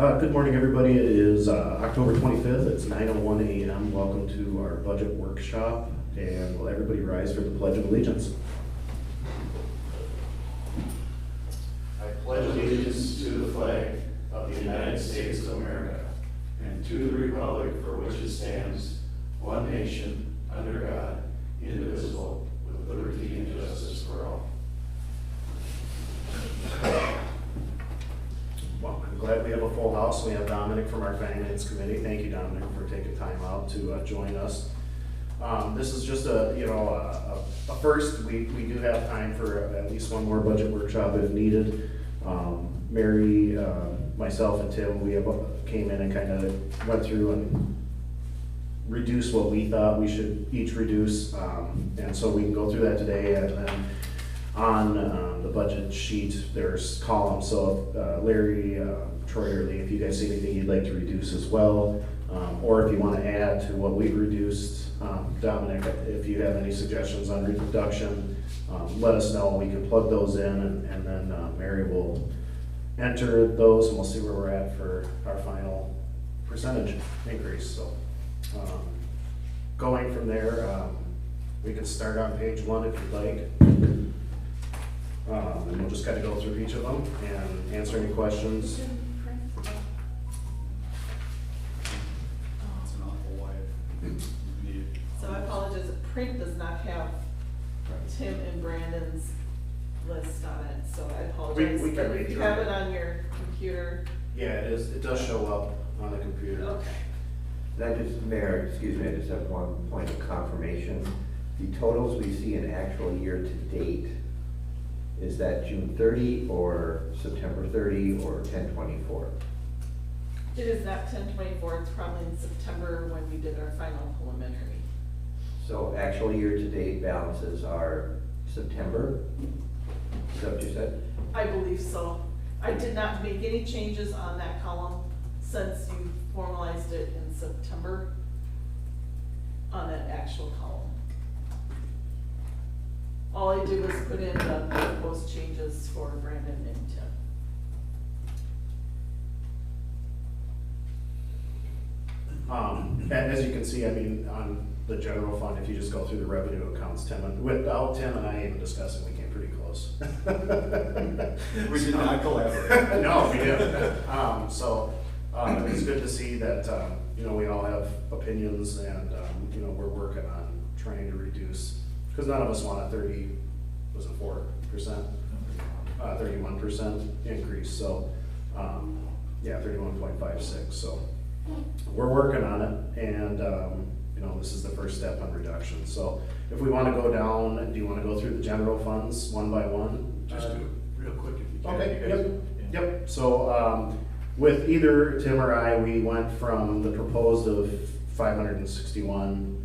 Good morning, everybody. It is October 25th. It's 9:01 a.m. Welcome to our budget workshop, and will everybody rise for the Pledge of Allegiance? I pledge allegiance to the flag of the United States of America and to the republic for which it stands, one nation, under God, indivisible, with liberty and justice for all. Well, I'm glad we have a full house. We have Dominic from our Finance Committee. Thank you, Dominic, for taking time out to join us. This is just a first. We do have time for at least one more budget workshop if needed. Mary, myself, and Tim, we came in and kind of went through and reduced what we thought we should each reduce, and so we can go through that today. And then on the budget sheet, there's columns. So Larry, Troy, or Lee, if you guys see anything you'd like to reduce as well, or if you want to add to what we've reduced, Dominic, if you have any suggestions on reduction, let us know. We can plug those in, and then Mary will enter those, and we'll see where we're at for our final percentage increase. So going from there, we can start on page 1 if you'd like. And we'll just kind of go through each of them and answer any questions. It's an awful wide need. So I apologize, print does not have Tim and Brandon's list on it, so I apologize. We can But read if you through have it. it on your computer, Yeah, it does show up on the computer. okay. And I just, Mayor, excuse me, I just have one point of confirmation. The totals we see in actual year to date, is that June 30 or September 30 or 10/24? It is not 10/24, it's probably in September when we did our final preliminary. So actual year to date balances are September? Is that what you said? I believe so. I did not make any changes on that column since you formalized it in September on that actual column. All I did was put in the proposed changes for Brandon and Tim. And as you can see, I mean, on the general fund, if you just go through the revenue accounts, without Tim and I even discussing, we came pretty close. We did not collaborate. No, we didn't. So it's good to see that, we all have opinions, and, we're working on trying to reduce, because none of us want a 31% increase, so, 31.56, so we're working on it, and, this is the first step on reduction. So if we want to go down, do you want to go through the general funds one by one? Just do it real quick if you can. Okay, You guys- yep. So with either Tim or I, we went from the proposed of 561,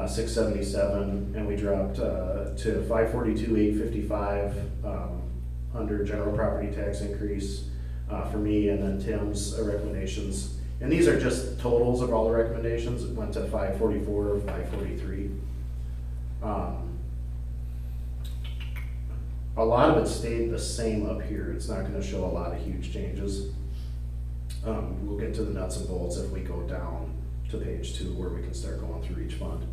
677, and we dropped to 542, 855 under general property tax increase for me, and then Tim's recommendations. And these are just totals of all the recommendations. It went to 544, 543. A lot of it stayed the same up here. It's not gonna show a lot of huge changes. We'll get to the nuts and bolts if we go down to page 2 where we can start going through each fund.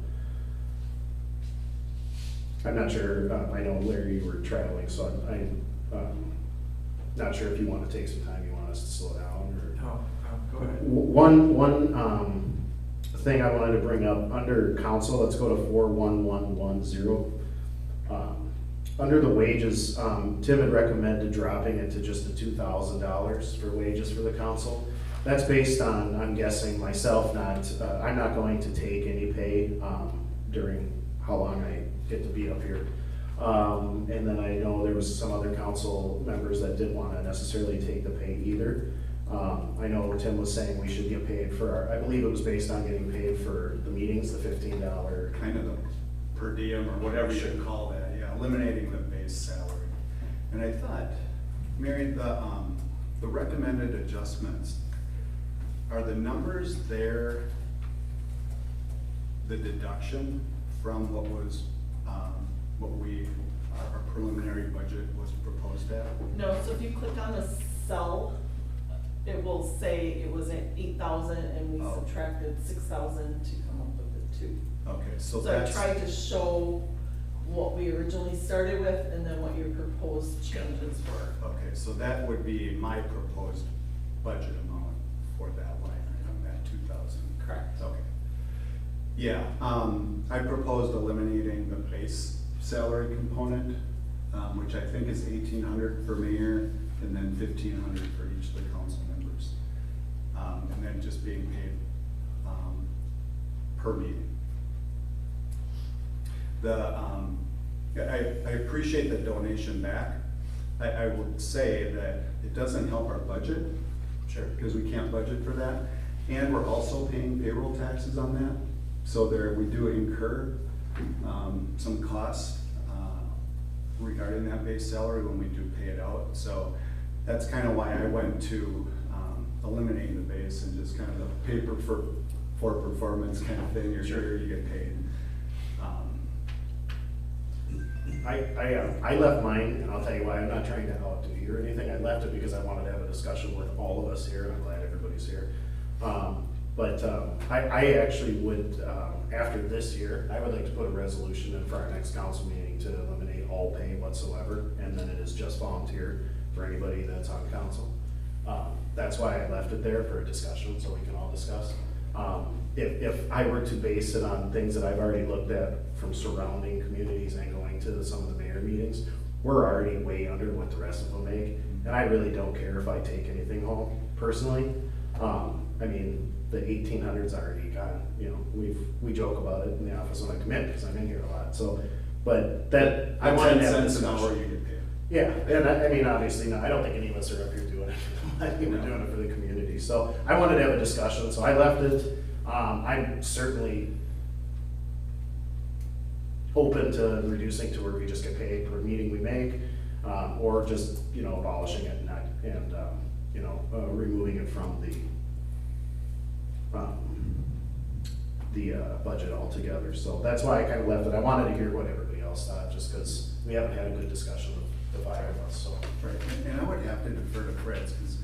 I'm not sure, I know Larry, you were traveling, so I'm not sure if you want to take some time, you want us to slow down, or? No, go ahead. One thing I wanted to bring up, under council, let's go to 41110. Under the wages, Tim had recommended dropping it to just the $2,000 for wages for the council. That's based on, I'm guessing myself, I'm not going to take any pay during how long I get to be up here. And then I know there was some other council members that didn't want to necessarily take the pay either. I know Tim was saying we should get paid for I believe it was based on getting paid for the meetings, the $15. Kind of the per diem or whatever you should call that, yeah, eliminating the base salary. And I thought, Mary, the recommended adjustments, are the numbers there the deduction from what was, our preliminary budget was proposed at? No, so if you click on the cell it will say it was at 8,000 and we Oh. subtracted 6,000 to come up with the 2. Okay, so So I that's. tried to show what we originally started with and then what your proposed changes were. Okay, so that would be my proposed budget amount for that line item, that 2,000. Correct. Okay. Yeah, I proposed eliminating the base salary component, which I think is 1,800 for mayor, and then 1,500 for each of the council members. And then just being paid, per meeting. I appreciate the donation back. I would say that it doesn't help our budget. Sure. Because we can't budget for that, and we're also paying payroll taxes on that. So there, we do incur, some costs, regarding that base salary when we do pay it out. So that's kind of why I went to, eliminating the base and just kind of the paper for performance kind of thing, you're sure you get paid. I left mine, and I'll tell you why, I'm not trying to outdo you or anything, I left it because I wanted to have a discussion with all of us here, and I'm glad everybody's here. I actually would, after this year, I would like to put a resolution in for our next council meeting to eliminate all pay whatsoever, and then it is just volunteer for anybody that's on council. That's why I left it there for a discussion, so we can all discuss. If I were to base it on things that I've already looked at from surrounding communities and going to some of the mayor meetings, we're already way under what the rest of them make, and I really don't care if I take anything home, personally. I mean, the 1,800's already gone, you know, we joke about it in the office when I come in, because I'm in here a lot, so, but that, I wanted to have a 10 cents an hour discussion. you get paid. Yeah, and I mean, obviously, no, I don't think any of us are up here doing it for the money, we're doing it for the community, so I wanted to have a discussion, so I left it. I'm certainly open to reducing to where we just get paid per meeting we make, or just, you know, abolishing it and you know, removing it from the budget altogether. So that's why I kind of left it. I wanted to hear what everybody else thought, just because we haven't had a good discussion of the five of us, so. Right, and I would have to defer to Fred's, because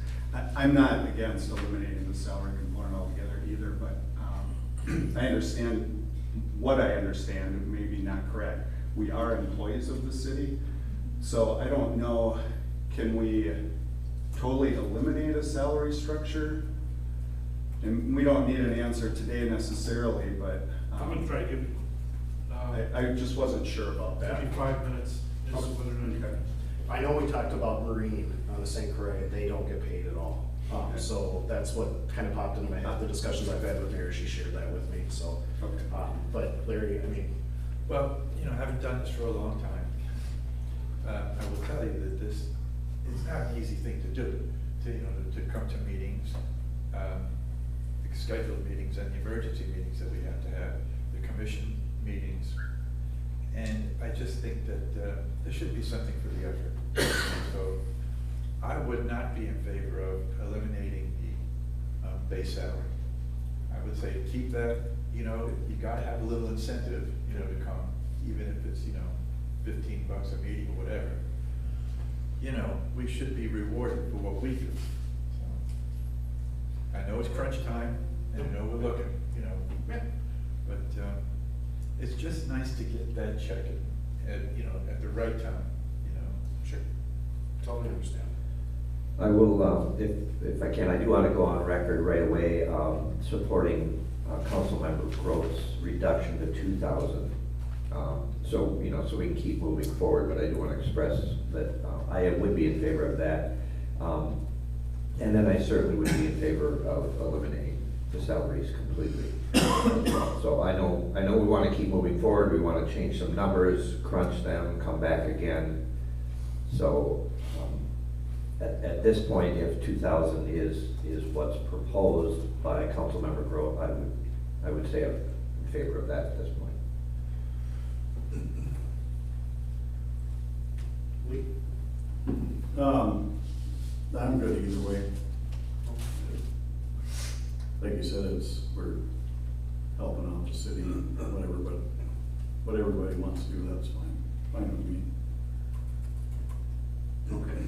I'm not against eliminating the salary component altogether either, but I understand what I understand, maybe not correct. We are employees of the city, so I don't know, can we totally eliminate a salary structure? And we don't need an answer today necessarily, but I'm gonna try to give, I just wasn't sure about that. 55 minutes, is Okay. whether or not. Okay. I know we talked about Marine on the St. Croix, they don't get paid at all. Okay. So that's what kind of popped into my head, the discussions I've had with Mary, she shared that with me, so. Okay. But Larry, I mean, Well, you know, having done this for a long time, I will tell you that this is not an easy thing to do, to come to meetings, the scheduled meetings and the emergency meetings that we have to have, the commission meetings. And I just think that there should be something for the effort. So I would not be in favor of eliminating the base salary. I would say keep that, you gotta have a little incentive, to come, even if it's, $15 a meeting or whatever. We should be rewarded for what we do. So, I know it's crunch time, and I know we're looking, but it's just nice to get that check at the right time, sure, totally understand. I will, if I can, I do want to go on record right away, supporting Councilmember Grove's reduction to 2,000. So, so we can keep moving forward, but I do want to express that I would be in favor of that. And then I certainly would be in favor of eliminating the salaries completely. So I know we want to keep moving forward, we want to change some numbers, crunch them, come back again. So, at this point, if 2,000 is what's proposed by Councilmember Grove, I would say I'm in favor of that at this point. Lee? I'm good either way. Like you said, we're helping out the city, whatever, but what everybody wants to do, that's fine with me. Okay.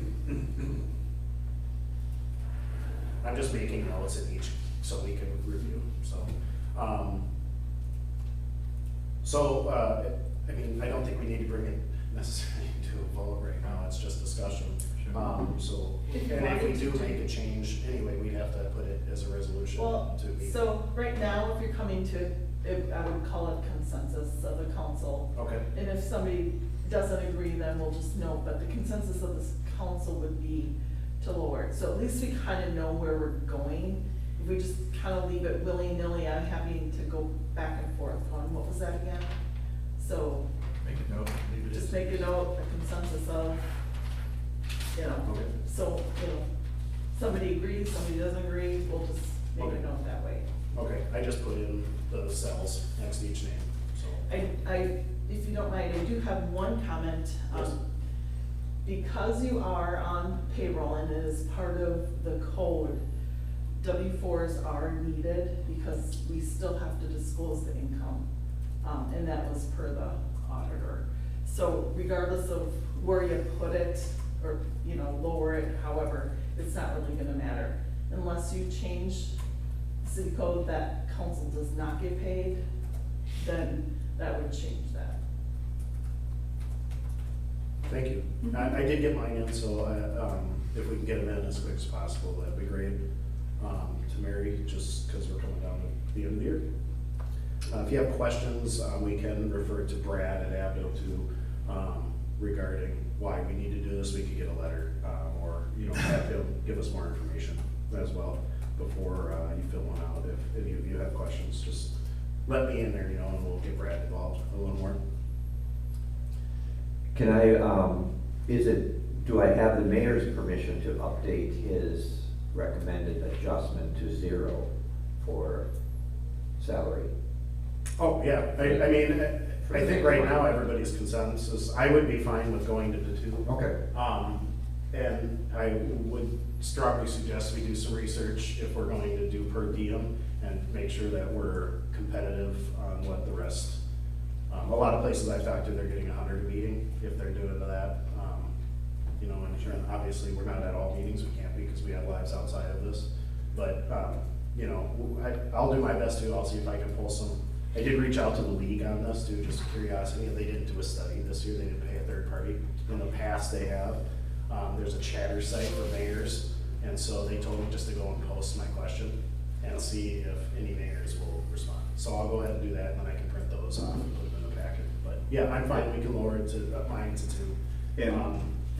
I'm just making notes in each, so we can review, so. I mean, I don't think we need to bring it necessarily to a vote right now, it's just discussion. So, If you and if we wanted do to- make a change, anyway, we'd have to put it as a resolution Well, to be. so right now, if you're coming to, I would call it consensus of the council. Okay, And if somebody doesn't agree, then we'll just note, but the consensus of this council would be to lower it. So at least we kind of know where we're going. If we just kind of leave it willy-nilly, I'm having to go back and forth on, what was that again? So Make a note, leave it as. just make a note, a consensus of, you know, okay, so, you know, somebody agrees, somebody doesn't agree, we'll just make Okay. a note that way. okay, I just put in the cells next to each name, so. If you don't mind, I do have one comment. Yes. Because you are on payroll and it is part of the code, W-4s are needed because we still have to disclose the income. And that was per the auditor. So regardless of where you put it, or, you know, lower it, however, it's not really gonna matter. Unless you change city code that council does not get paid, then that would change that. Thank you. I did get mine in, so if we can get them in as quick as possible, that'd be great. To Mary, just because we're coming down to the end of the year. If you have questions, we can refer to Brad at Abdo too, regarding why we need to do this. We could get a letter, or, you know, have him give us more information as well before you fill one out. If any of you have questions, just let me in there, you know, and we'll get Brad involved a little more. Can I, do I have the mayor's permission to update his recommended adjustment to 0 for salary? Oh, yeah, I mean, I think right now everybody's consensus, I would be fine with going to the 2. Okay. And I would strongly suggest we do some research if we're going to do per diem and make sure that we're competitive on what the rest. A lot of places I've talked to, they're getting 100 a meeting if they're doing that. You know, and obviously we're not at all meetings, we can't be because we have lives outside of this. But, you know, I'll do my best too, I'll see if I can pull some. I did reach out to the league on this too, just curiosity, and they didn't do a study this year, they didn't pay a third party. In the past they have. There's a chatter site for mayors, and so they told me just to go and post my question and see if any mayors will respond. So I'll go ahead and do that, and then I can print those off and put them in the packet. But yeah, I'm fine, we can lower it to, mine to 2.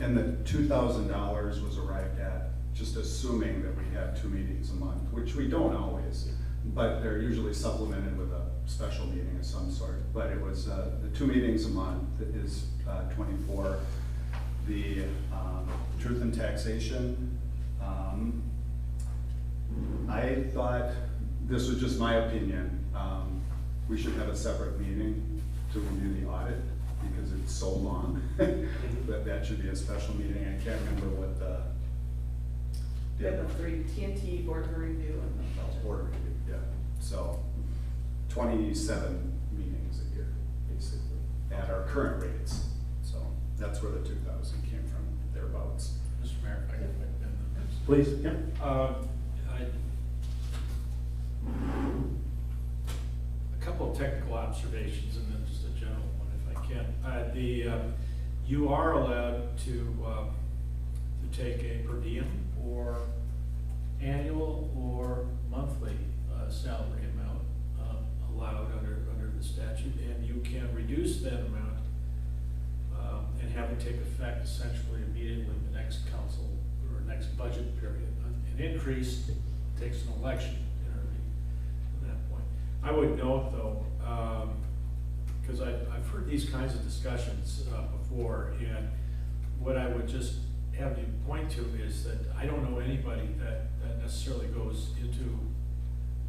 And the $2,000 was arrived at, just assuming that we have 2 meetings a month, which we don't always, but they're usually supplemented with a special meeting of some sort. But it was, the 2 meetings a month is 24. The truth and taxation, I thought, this was just my opinion, we should have a separate meeting to review the audit because it's so long. That should be a special meeting. I can't remember what the. We have the 3, TNT, board of review, and the budget. Board review, yeah. So 27 meetings a year, basically, at our current rates. So that's where the 2,000 came from, thereabouts. Mr. Mayor, if I could make that. Please, yeah. A couple of technical observations and then just a general one if I can. You are allowed to take a per diem or annual or monthly salary amount allowed under the statute, and you can reduce that amount and have it take effect essentially immediately in the next council or next budget period. An increase takes an election to intervene from that point. I would note though, because I've heard these kinds of discussions before, and what I would just have you point to is that I don't know anybody that necessarily goes into,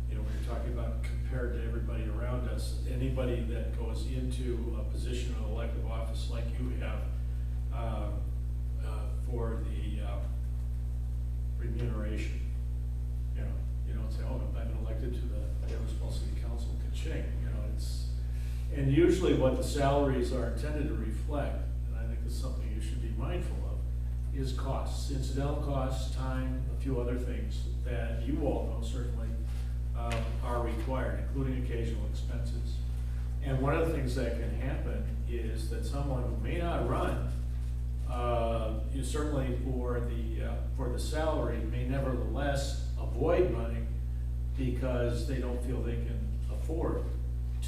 you know, when you're talking about compared to everybody around us, anybody that goes into a position of elective office like you have for the remuneration. You don't say, oh, I've been elected to the Eversole City Council, ka-ching, you know, and usually what the salaries are intended to reflect, and I think it's something you should be mindful of, is costs, incidental costs, time, a few other things that you all know certainly are required, including occasional expenses. And one of the things that can happen is that someone who may not run, certainly for the salary, may nevertheless avoid running because they don't feel they can afford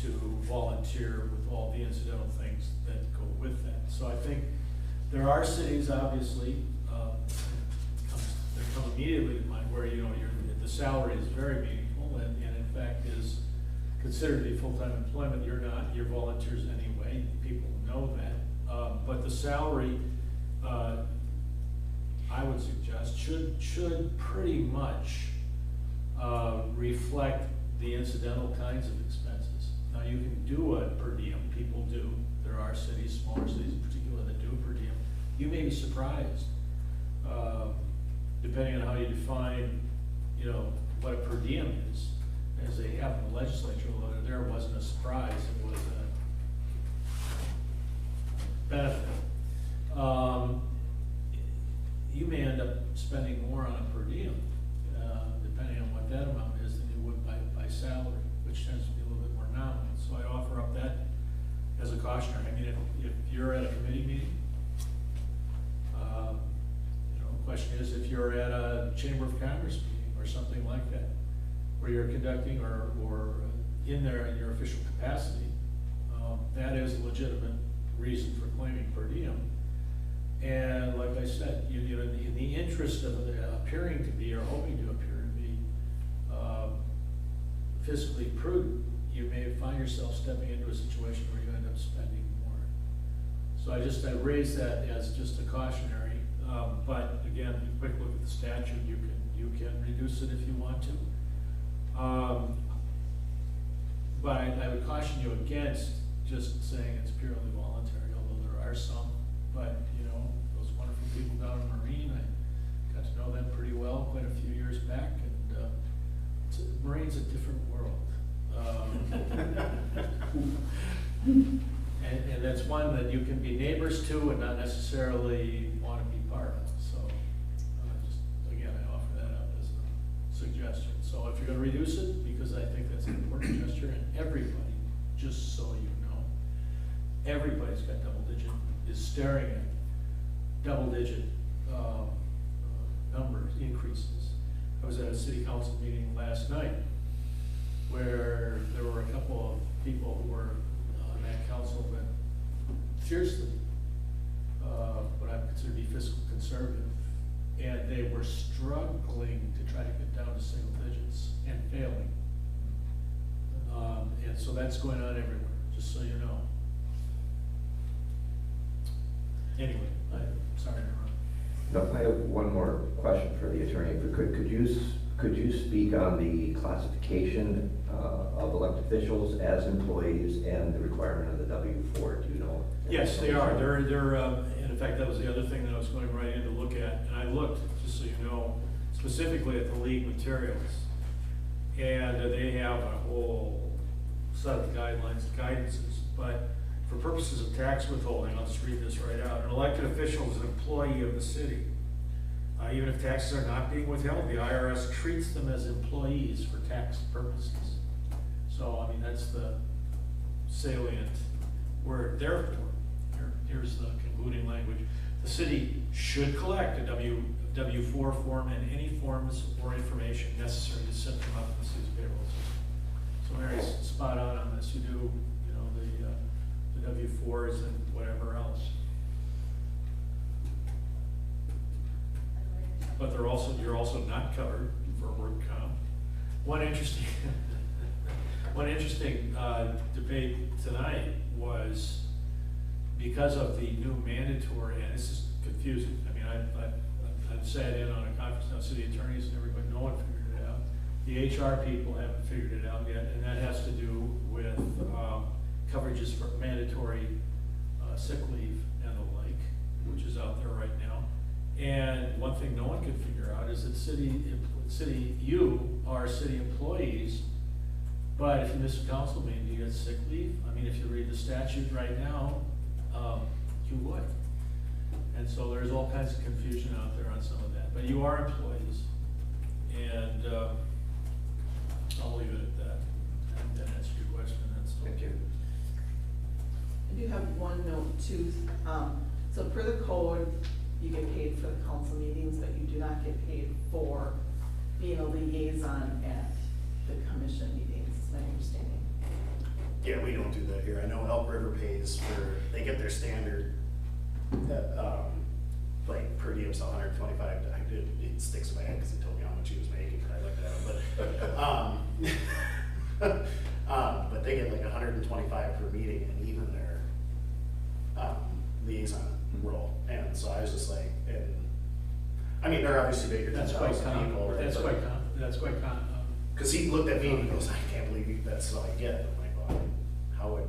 to volunteer with all the incidental things that go with that. So I think there are cities, obviously, that come immediately to mind where, the salary is very meaningful and in fact is considered to be full-time employment. You're not, you're volunteers anyway, people know that. But the salary, I would suggest, should pretty much reflect the incidental kinds of expenses. Now, you can do a per diem, people do. There are cities, smaller cities in particular, that do a per diem. You may be surprised, depending on how you define, what a per diem is, as they have in the legislature, although there wasn't a surprise, it was a benefit. You may end up spending more on a per diem, depending on what that amount is, than you would by salary, which tends to be a little bit more nominal. So I offer up that as a cautionary. I mean, if you're at a committee meeting, the question is if you're at a Chamber of Commerce meeting or something like that, where you're conducting or in there in your official capacity, that is a legitimate reason for claiming per diem. And like I said, in the interest of appearing to be or hoping to appear to be fiscally prudent, you may find yourself stepping into a situation where you end up spending more. So I raise that as just a cautionary. But again, a quick look at the statute, you can reduce it if you want to. But I would caution you against just saying it's purely voluntary, although there are some. But those wonderful people down in Marine, I got to know them pretty well quite a few years back, and Marine's a different world. And that's one that you can be neighbors to and not necessarily want to be part of. So just again, I offer that up as a suggestion. So if you're going to reduce it, because I think that's an important gesture, and everybody, just so you know, everybody's got is staring at double-digit numbers, increases. I was at a city council meeting last night where there were a couple of people who were on that council that fiercely, what I would consider to be fiscal conservative, and they were struggling to try to get down to single digits and failing. And so that's going on everywhere, just so you know. Anyway, I'm sorry to interrupt. No, I have one more question for the attorney. Could you speak on the classification of elected officials as employees and the requirement of the W-4? Do you know? Yes, they are. They're and in fact, that was the other thing that I was going right in to look at. And I looked, just so you know, specifically at the league materials. And they have a whole set of guidelines, guidances. But for purposes of tax withholding, I'll just read this right out. An elected official is an employee of the city. Even if taxes are not being withheld, the IRS treats them as employees for tax purposes. So, I mean, that's the salient word. Therefore, here's the concluding language. The city should collect a W-4 form and any forms or information necessary to set them up in the city's payroll system. So Mary's spot on this. You do, the W-4s and whatever else. But you're also not covered for work comp. One interesting debate tonight was because of the new mandatory, and this is confusing. I mean, I've sat in on a conference now, city attorneys and everybody, no one figured it out. The HR people haven't figured it out yet, and that has to do with coverages for mandatory sick leave and the like, which is out there right now. And one thing no one can figure out is that you are city employees, but if you miss a council meeting, do you get sick leave? I mean, if you read the statute right now, you would. And so there's all kinds of confusion out there on some of that, but you are employees, and, I'll leave it at that. And that answers your question, that's. Thank you. I do have one note too, so per the code, you get paid for the council meetings, but you do not get paid for being a liaison at the commission meetings, is my understanding. Yeah, we don't do that here. I know Elk River pays for, they get their standard, like per diem's $125. It sticks in my head because he told me how much he was making, and I looked at him, but they get like $125 per meeting, and even their, liaison role. And so I was just like, I mean, they're obviously bigger than That's quite 1,000 people, right? that's quite Cause he looked at me and he goes, I can't believe that's all I get. I'm like, well, how would,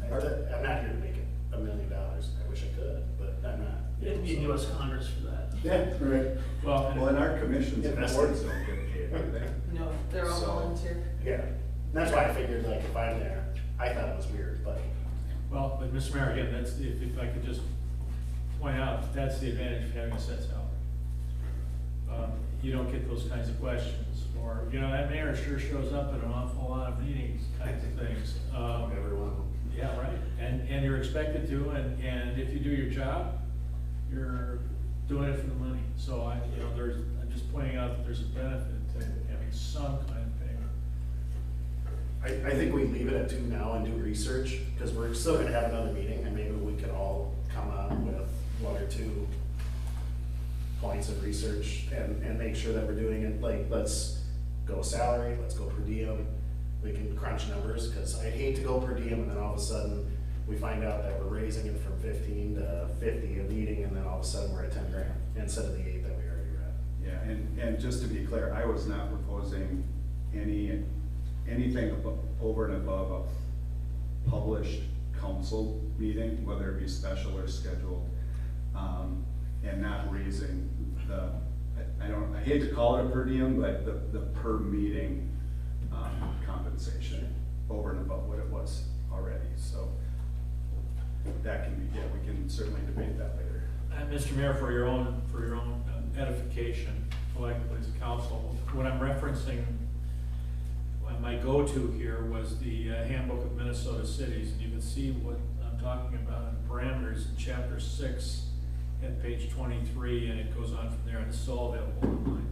I'm not here to make it $1 million. I wish I could, but I'm not. It'd be US Congress for that. Yeah, right. Well, Well, and our commissions and Investors. boards don't get paid, do they? No, they're all So- volunteer. Yeah, that's why I figured like if I'm there, I thought it was weird, but well, but Mr. Mayor, again, that's, if I could just point out, that's the advantage of having a set salary. You don't get those kinds of questions, or, you know, that mayor sure shows up at an awful lot of meetings, kinds of things. everyone. Yeah, right, and you're expected to, and if you do your job, you're doing it for the money. So I'm just pointing out that there's a benefit to having some kind of payment. I think we leave it at 2 now and do research, because we're still gonna have another meeting, and maybe we could all come up with 1 or 2 points of research and make sure that we're doing it, like, let's go salary, let's go per diem. We can crunch numbers, because I'd hate to go per diem and then all of a sudden we find out that we're raising it from 15 to 50 a meeting, and then all of a sudden we're at 10 grand instead of the 8 that we already were at. Yeah, and just to be clear, I was not proposing anything over and above a published council meeting, whether it be special or scheduled, and not raising I hate to call it a per diem, but the per meeting compensation over and above what it was already, so that can be, yeah, we can certainly debate that later. And Mr. Mayor, for your own edification, collectively as a council, what I'm referencing, my go-to here was the Handbook of Minnesota Cities, and you can see what I'm talking about in parameters in chapter 6 at page 23, and it goes on from there, and it's all available online.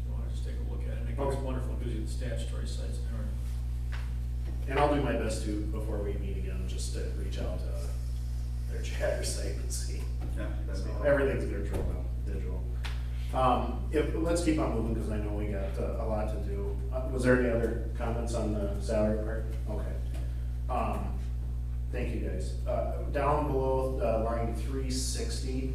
If you want to just take a look at it, and it goes Okay. wonderful, gives you the statutory sites and everything. And I'll do my best to, before we meet again, just to reach out to their chatter site and see. Yeah, that'd be helpful. Everything's digital now, digital. Let's keep on moving, because I know we got a lot to do. Was there any other comments on the salary part? Okay. Thank you, guys. Down below, line 360,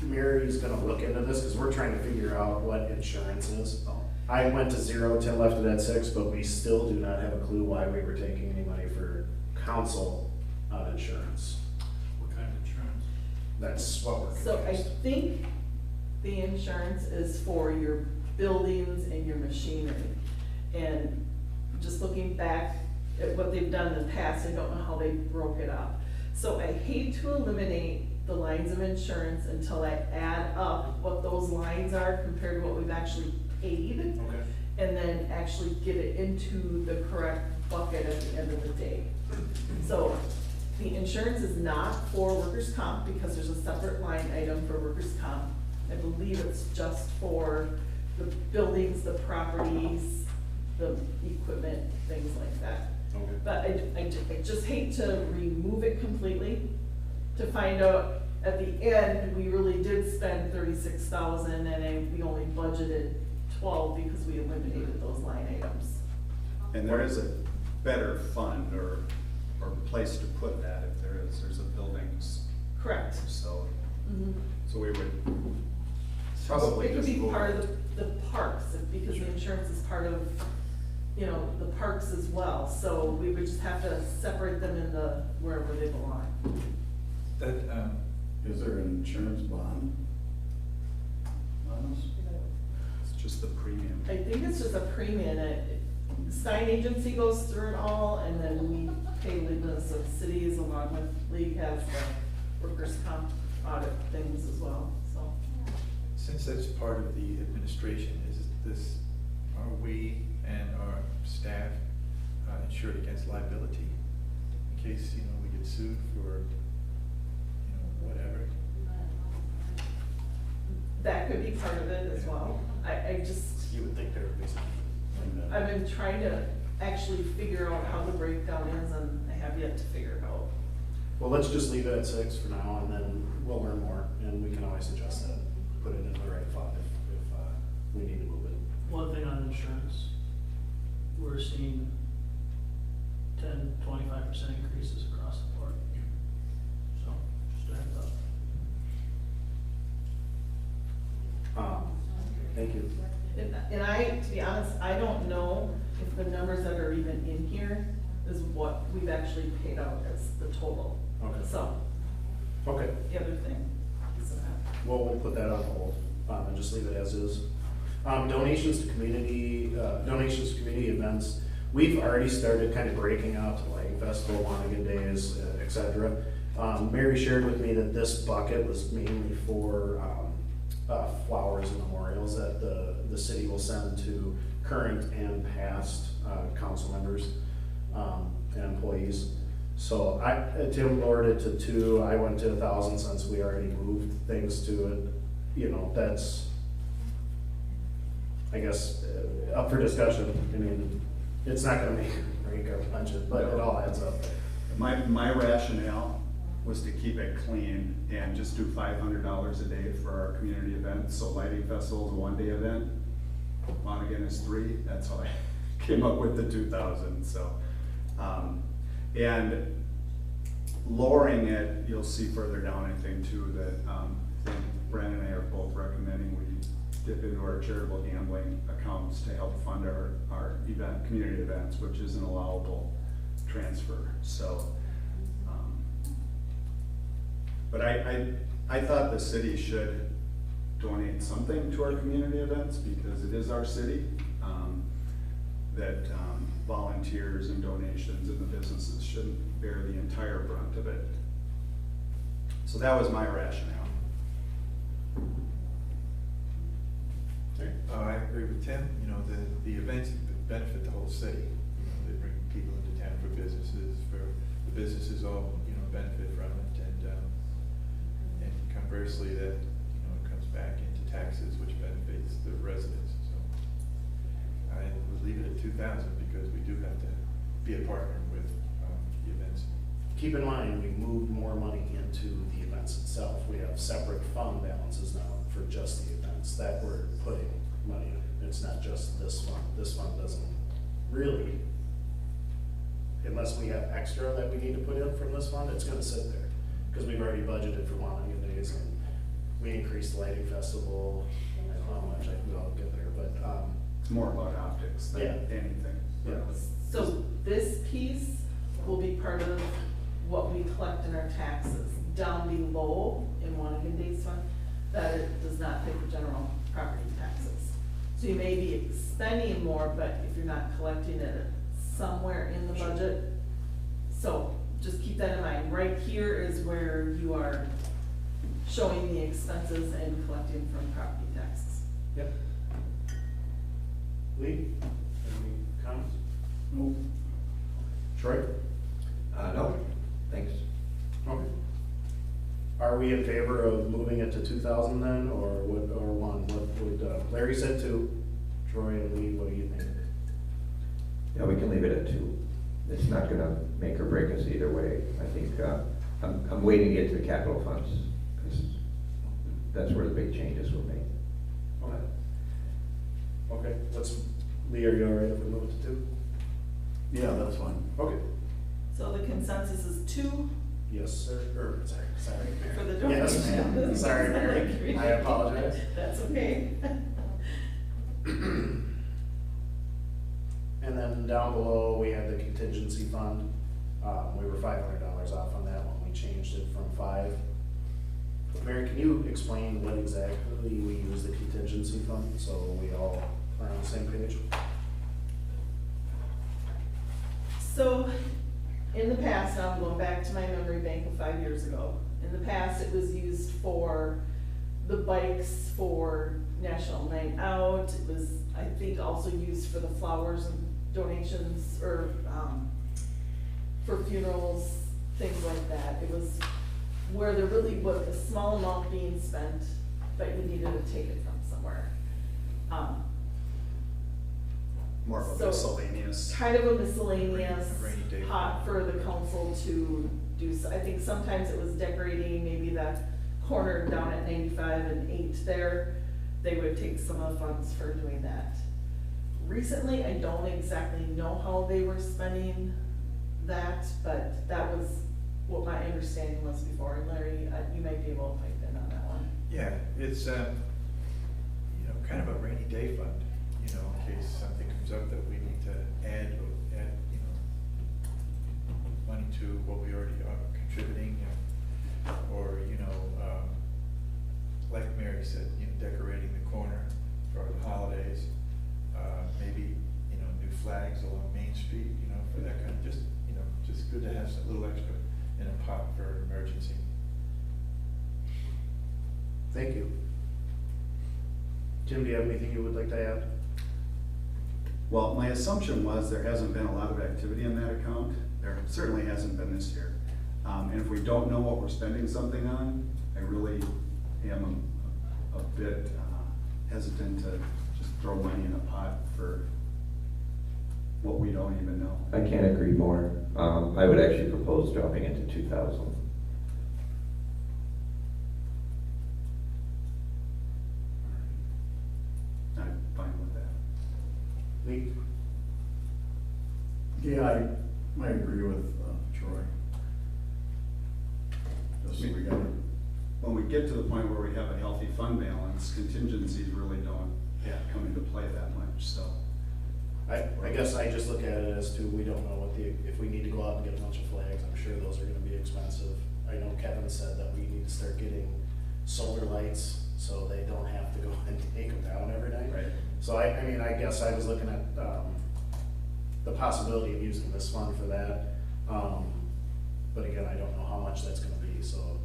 Mary's gonna look into this, because we're trying to figure out what insurance is. I went to 0, Tim left it at 6, but we still do not have a clue why we were taking any money for council insurance. What kind of insurance? That's what we're So I confused. think the insurance is for your buildings and your machinery. And just looking back at what they've done in the past, I don't know how they broke it up. So I hate to eliminate the lines of insurance until I add up what those lines are compared to what we've actually paid. Okay. And then actually get it into the correct bucket at the end of the day. So the insurance is not for workers' comp, because there's a separate line item for workers' comp. I believe it's just for the buildings, the properties, the equipment, things like that. Okay. But I just hate to remove it completely, to find out at the end, we really did spend 36,000 and we only budgeted 12 because we eliminated those line items. And there is a better fund or place to put that if there's a buildings Correct. facility. Mhm. So we would So probably it could just be move part it. of the parks, because the insurance is part of, the parks as well. So we would just have to separate them in the, wherever they belong. That, Is there an insurance bond on this? It's just the premium. I think it's just a premium, Stein Agency goes through it all, and then we pay Leagues of Cities along with League has the workers' comp audit things as well, so. Since that's part of the administration, are we and our staff insured against liability? In case, we get sued for, whatever. That could be part of it as well. I just, You would think there would be something like that. I've been trying to actually figure out how the breakdown is, and I have yet to figure it out. Well, let's just leave it at 6 for now, and then we'll learn more, and we can always adjust that, put it in the right fund if we need to move it. One thing on insurance, we're seeing 10-25% increases across the board. So, just a heads up. Thank you. And I, to be honest, I don't know if the numbers that are even in here is what we've actually paid out as the total. Okay. So, Okay, the other thing is that. well, we'll put that on hold, and just leave it as is. Donations to community events, we've already started kind of breaking out to like Festival, Monaghan Days, et cetera. Mary shared with me that this bucket was mainly for, flowers and memorials that the city will send to current and past, council members, and employees. So Tim lowered it to 2, I went to 1,000 since we already moved things to it. That's, I guess, up for discussion. I mean, it's not gonna make or break our budget, but it all adds up. My rationale was to keep it clean and just do $500 a day for our community events. So Lighting Festival is a 1-day event, Monaghan is 3, that's how I came up with the 2,000, so. And lowering it, you'll see further down, I think, too, that I think Brandon and I are both recommending we dip into our charitable gambling accounts to help fund our community events, which is an allowable transfer, so. But I thought the city should donate something to our community events because it is our city. That volunteers and donations and the businesses shouldn't bear the entire brunt of it. So that was my rationale. I agree with Tim, the events benefit the whole city. They bring people into town for businesses, the businesses all, benefit from it, and conversely that, it comes back into taxes, which benefits the residents, so. I would leave it at 2,000 because we do have to be a partner with, the events. Keep in mind, we moved more money into the events itself. We have separate fund balances now for just the events that we're putting money in. It's not just this fund. This fund doesn't really, unless we have extra that we need to put in from this fund, it's gonna sit there. Because we've already budgeted for Monaghan Days and we increased the Lighting Festival. I don't know how much, I'll get there, but, It's more about optics than Yeah. anything. Yeah. So this piece will be part of what we collect in our taxes. Down below in Monaghan Days Fund, that it does not pay for general property taxes. So you may be spending more, but if you're not collecting it somewhere in the budget. So just keep that in mind. Right here is where you are showing the expenses and collecting from property taxes. yep. Lee, any comments? No. Troy? No, thanks. Okay. Are we in favor of moving it to 2,000 then, or what, or 1? What would, Larry said 2, Troy and Lee, what do you think? Yeah, we can leave it at 2. It's not gonna make or break us either way. I think, I'm waiting to get to the capital funds, because that's where the big changes were made. Okay. Okay, Lee, are you all right if we move it to 2? Yeah, that's fine. Okay. So the consensus is 2 Yes, sir, sorry, for Mary. the Yes, donation. ma'am. Sorry, Mary, I apologize. That's okay. And then down below, we have the contingency fund. We were $500 off on that when we changed it from 5. Mary, can you explain what exactly we use the contingency fund, so we all are on the same page? So, in the past, now I'm going back to my memory bank of 5 years ago. In the past, it was used for the bikes for National Night Out. It was, I think, also used for the flowers and donations, or, for funerals, things like that. It was where there really was a small amount being spent, but you needed to take it from somewhere. More of a So, miscellaneous. Kind of a miscellaneous Rainy day pot for the council to do, I think sometimes it was decorating, maybe the corner down at 95 and 8 there, they would take some of the funds for doing that. Recently, I don't exactly know how they were spending that, but that was what my understanding was before, and Larry, you might be able to pipe in on that one. Yeah, it's, kind of a rainy day fund, in case something comes up that we need to add, money to what we already are contributing, or, like Mary said, decorating the corner for the holidays, maybe, new flags along Main Street, for that kind of, just good to have a little extra in a pot for emergency. Thank you. Jim, do you have anything you would like to add? Well, my assumption was there hasn't been a lot of activity in that account. There certainly hasn't been this year. And if we don't know what we're spending something on, I really am a bit hesitant to just throw money in a pot for what we don't even know. I can't agree more. I would actually propose dropping it to 2,000. I'm fine with that. Lee? Yeah, I might agree with Troy. Just we got it. When we get to the point where we have a healthy fund balance, contingencies really don't come into play that much, so. I guess I just look at it as to, we don't know if we need to go out and get a bunch of flags, I'm sure those are gonna be expensive. I know Kevin said that we need to start getting solar lights, so they don't have to go and take them down every night. Right. So I guess I was looking at, the possibility of using this fund for that. But again, I don't know how much that's gonna be, so,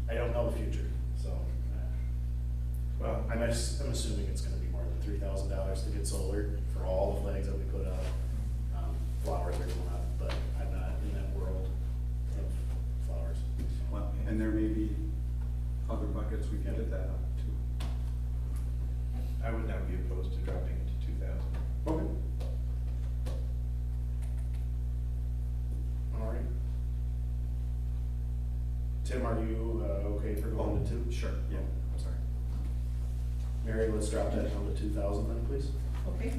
I don't know the future, so. Well, I'm assuming it's gonna be more than $3,000 to get solar for all the flags that we put up. Flowers are going up, but I'm not in that world of flowers. Well, and there may be other buckets we can get that up to. I would not be opposed to dropping it to 2,000. Okay. All right. Tim, are you, okay for going to 2? Sure, yeah, I'm sorry. Mary, let's drop that down to 2,000 then, please. Okay.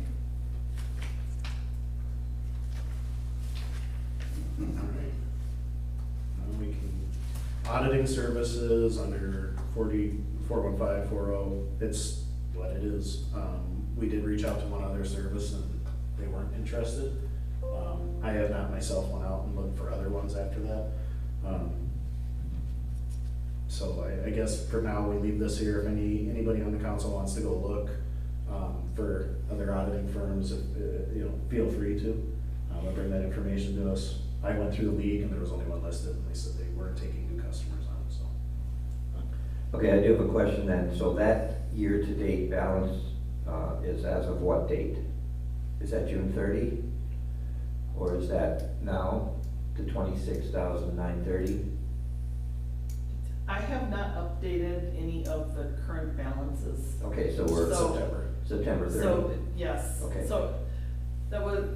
All right. Now we can, auditing services under 41540, it's what it is. We did reach out to one other service and they weren't interested. I have not myself went out and looked for other ones after that. So I guess for now, we leave this here. If anybody on the council wants to go look for other auditing firms, feel free to. They'll bring that information to us. I went through the league and there was only one listed and they said they weren't taking new customers on, so. Okay, I do have a question then. So that year-to-date balance is as of what date? Is that June 30? Or is that now the 26,930? I have not updated any of the current balances. Okay, so we're So- September 30. So, yes, Okay. so that was,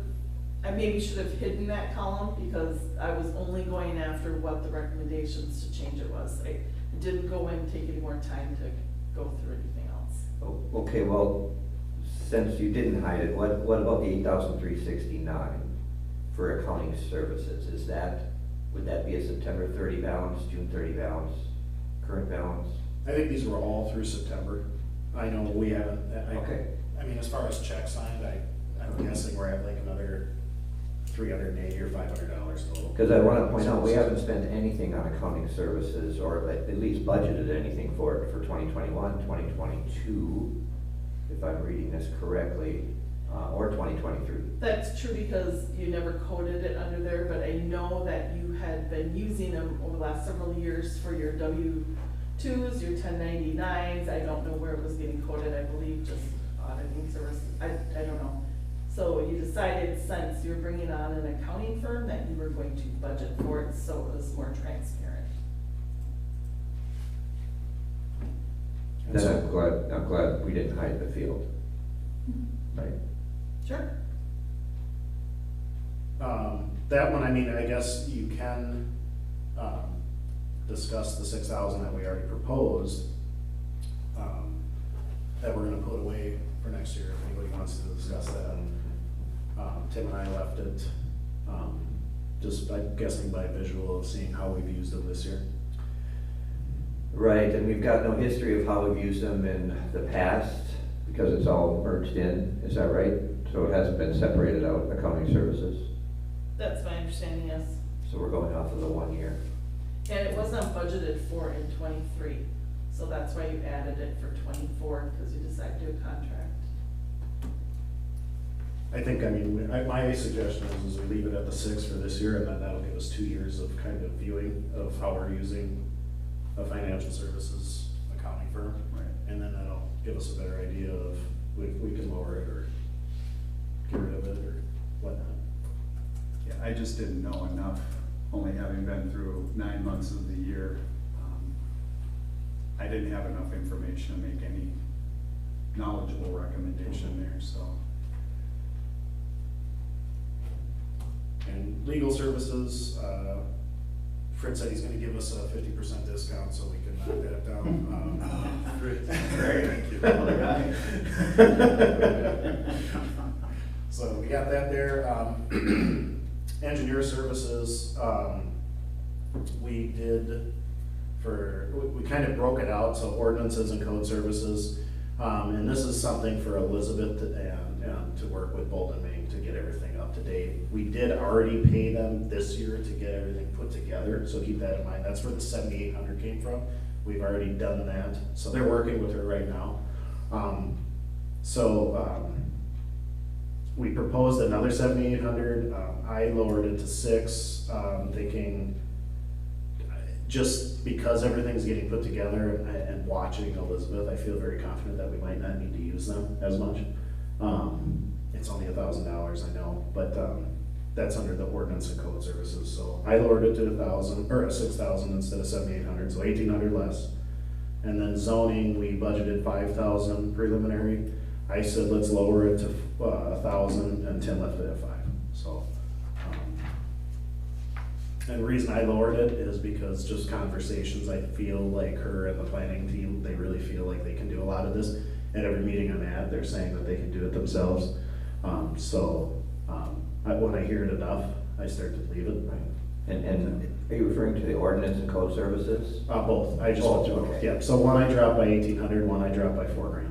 I maybe should have hidden that column because I was only going after what the recommendations to change it was. I didn't go and take any more time to go through anything else. Oh, okay, well, since you didn't hide it, what about the 8,369 for accounting services? Would that be a September 30 balance, June 30 balance, current balance? I think these were all through September. I know we haven't, Okay. I mean, as far as checks signed, I'm guessing we're at like another $380 or $500 total. Because I want to point out, we haven't spent anything on accounting services, or at least budgeted anything for it for 2021, 2022, if I'm reading this correctly. or 2023. That's true because you never coded it under there, but I know that you had been using them over the last several years for your W-2s, your 1099s. I don't know where it was getting coded, I believe just auditing services, I don't know. So you decided since you're bringing on an accounting firm that you were going to budget for it, so it was more transparent. And Then so- I'm glad we didn't hide the field, right? Sure. That one, I mean, I guess you can, discuss the 6,000 that we already proposed, that we're gonna put away for next year, if anybody wants to discuss that. Tim and I left it, just by guessing by visual of seeing how we've used them this year. Right, and we've got no history of how we've used them in the past, because it's all merged in, is that right? So it hasn't been separated out, accounting services, That's my understanding, yes. so we're going off of the 1 year. And it wasn't budgeted for in 23, so that's why you added it for 24, because you decided to do a contract. I think, I mean, my suggestion is we leave it at the 6 for this year, and then that'll give us 2 years of kind of viewing of how we're using a financial services accounting firm. Right. And then that'll give us a better idea of if we can lower it or get rid of it or whatnot. Yeah, I just didn't know enough, only having been through 9 months of the year. I didn't have enough information to make any knowledgeable recommendation there, so. And legal services, Fritz said he's gonna give us a 50% discount, so we can knock that down. Great, thank you. So we got that there. Engineer services, we kind of broke it out, so ordinances and code services. And this is something for Elizabeth and to work with Bolton Maine to get everything up to date. We did already pay them this year to get everything put together, so keep that in mind. That's where the 7,800 came from. We've already done that, so they're working with her right now. We proposed another 7,800. I lowered it to 6, thinking just because everything's getting put together and watching Elizabeth, I feel very confident that we might not need to use them as much. It's only $1,000, I know, but that's under the ordinance and code services. So I lowered it to 1,000 or 6,000 instead of 7,800, so 1,800 less. And then zoning, we budgeted 5,000 preliminary. I said, let's lower it to 1,000, and Tim left it at 5, so. And the reason I lowered it is because just conversations, I feel like her and the planning team, they really feel like they can do a lot of this. At every meeting I'm at, they're saying that they can do it themselves. When I hear it enough, I start to leave it. And are you referring to the ordinance and code services? Both, I just Both, went through, okay. yeah, so one I dropped by 1,800, one I dropped by $4,000.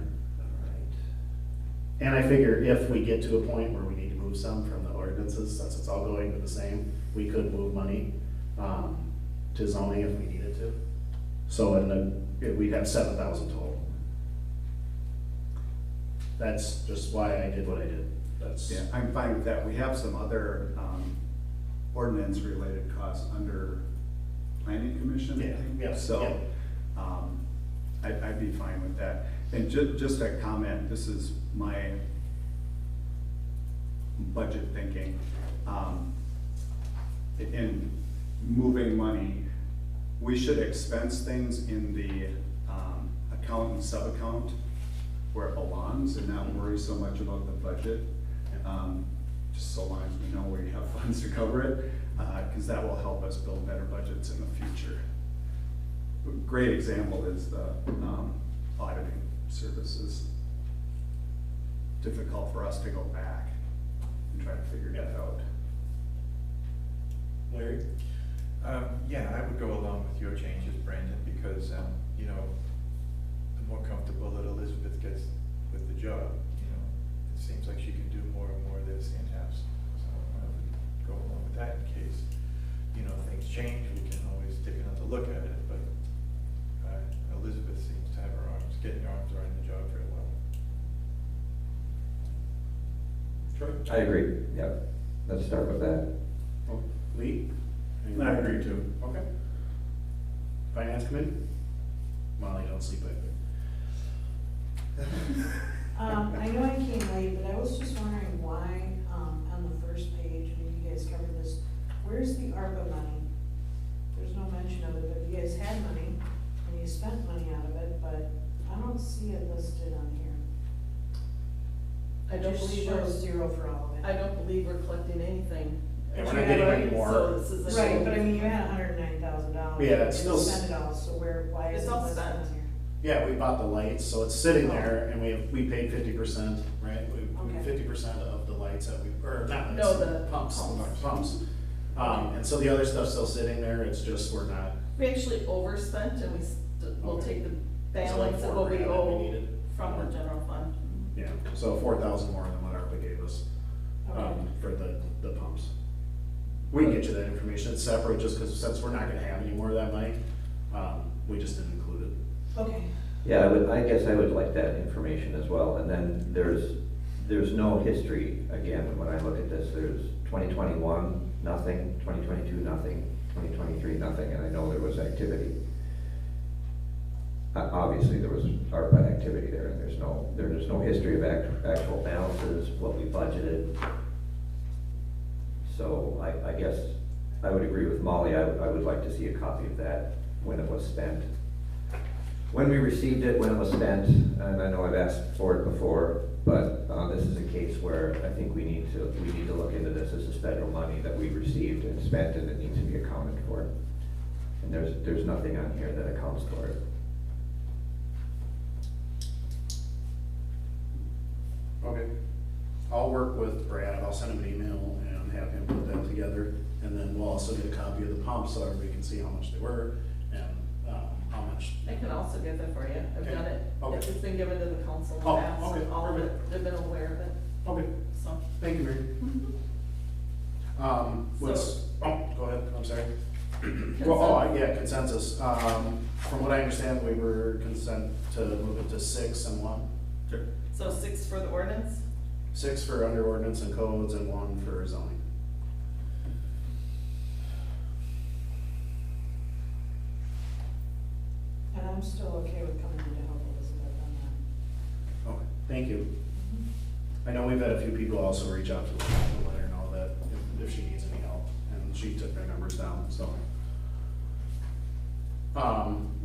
And I figure if we get to a point where we need to move some from the ordinances, since it's all going to the same, we could move money to zoning if we needed to. So we'd have 7,000 total. That's just why I did what I did. That's. Yeah, I'm fine with that. We have some other ordinance-related costs under planning commission, I Yeah, think. yeah, So, I'd be fine with that. And just a comment, this is my budget thinking. In moving money, we should expense things in the account and sub-account where it belongs and not worry so much about the budget. Just so long as we know we have funds to cover it, because that will help us build better budgets in the future. A great example is the auditing services. Difficult for us to go back and try to figure that out. Larry? Yeah, I would go along with your changes, Brandon, because, you know, the more comfortable that Elizabeth gets with the job, you know, it seems like she can do more and more of this in-house. So I would go along with that in case, you know, things change, we can always take another look at it, but Elizabeth seems to have getting her arms around the job very well. Sure. I agree, yep. Let's start with that. Oh, Lee? I agree too. Okay. Finance committee? Molly, don't sleep back there. I know I came late, but I was just wondering why, on the first page, maybe you guys covered this, where's the ARPA money? There's no mention of it, but you guys had money, and you spent money out of it, but I don't see it listed on here. I don't It just believe shows we're, zero for all of it. I don't believe we're collecting anything. And we're not getting any more. So this is a. Right, but I mean, you had $109,000. Yeah, it's still You spent it all, so why is It's it all listed spent. on here? Yeah, we bought the lights, so it's sitting there, and we paid 50%, right? We Okay. 50% of the lights that we, or not lights. No, the Pumps. pumps. Pumps. And so the other stuff's still sitting there, it's just we're not. We actually overspent and we'll Okay. take the So like balance of $4,000 what we that we owe needed. from the general fund. Yeah, so 4,000 more than what ARPA gave us, for the pumps. We can get you that information, it's separate, just because since we're not gonna have any more of that money, we just didn't include it. Okay. Yeah, I guess I would like that information as well, and then there's no history, again, when I look at this, there's 2021, nothing, 2022, nothing, 2023, nothing, and I know there was activity. Obviously, there was ARPA activity there, and there's no history of actual balances, what we budgeted. So I guess I would agree with Molly, I would like to see a copy of that, when it was spent. When we received it, when it was spent, and I know I've asked for it before, but this is a case where I think we need to look into this. This is federal money that we received and spent, and it needs to be accounted for. And there's nothing on here that accounts for it. Okay. I'll work with Brad, I'll send him an email and have him put that together, and then we'll also get a copy of the pumps so everybody can see how much they were and, how much. I can also get that for you. I've Okay. done it. Okay. It's been given to the council in the Oh, past, okay, and all of it, perfect. they've been aware of it, Okay, so. thank you, Mary. What's, oh, go ahead, I'm sorry. Well, yeah, consensus. From what I understand, we were consent to move it to 6 and 1. So 6 for the ordinance? 6 for under ordinance and codes and 1 for zoning. And I'm still okay with coming in to help Elizabeth on that. Okay, thank you. I know we've had a few people also reach out to her to let her know that if she needs any help, and she took their numbers down, so.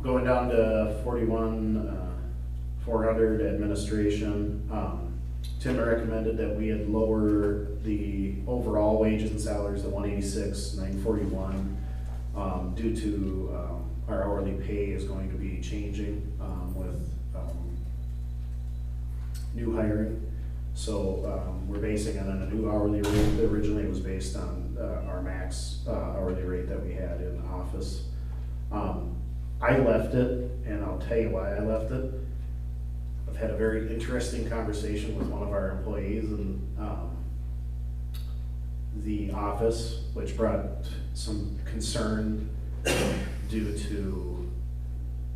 Going down to 400 administration, Tim recommended that we had lower the overall wages and salaries to 186,941, due to, our hourly pay is going to be changing, with, new hiring. So, we're basing it on a new hourly rate. Originally, it was based on, our max, hourly rate that we had in the office. I left it, and I'll tell you why I left it. I've had a very interesting conversation with one of our employees in, the office, which brought some concern due to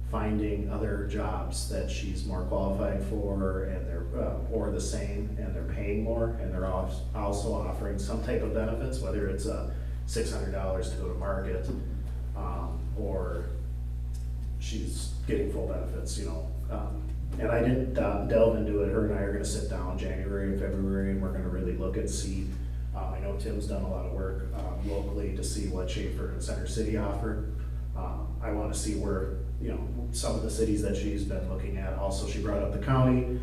finding other jobs that she's more qualified for, and they're, or the same, and they're paying more, and they're also offering some type of benefits, whether it's $600 to go to market, or she's getting full benefits, you know. And I didn't delve into it. Her and I are gonna sit down January and February, and we're gonna really look at see. I know Tim's done a lot of work locally to see what Schaefer and Center City offer. I wanna see where, you know, some of the cities that she's been looking at. Also, she brought up the county,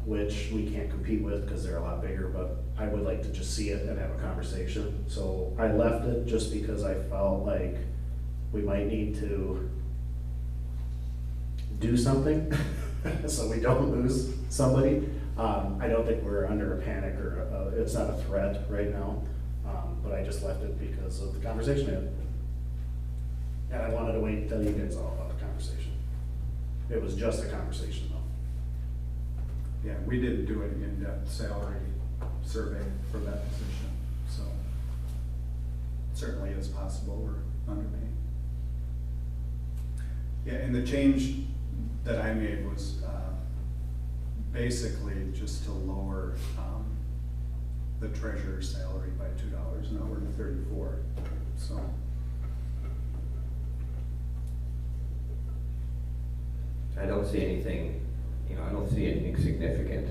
which we can't compete with because they're a lot bigger, but I would like to just see it and have a conversation. So I left it just because I felt like we might need to do something so we don't lose somebody. I don't think we're under a panic or it's not a threat right now, but I just left it because of the conversation I had. And I wanted to wait and tell you guys all about the conversation. It was just a conversation though. Yeah, we didn't do an in-depth salary survey for that position, so certainly is possible we're underpaid. Yeah, and the change that I made was basically just to lower the treasurer's salary by $2 an hour to 34, so. I don't see anything, I don't see anything significant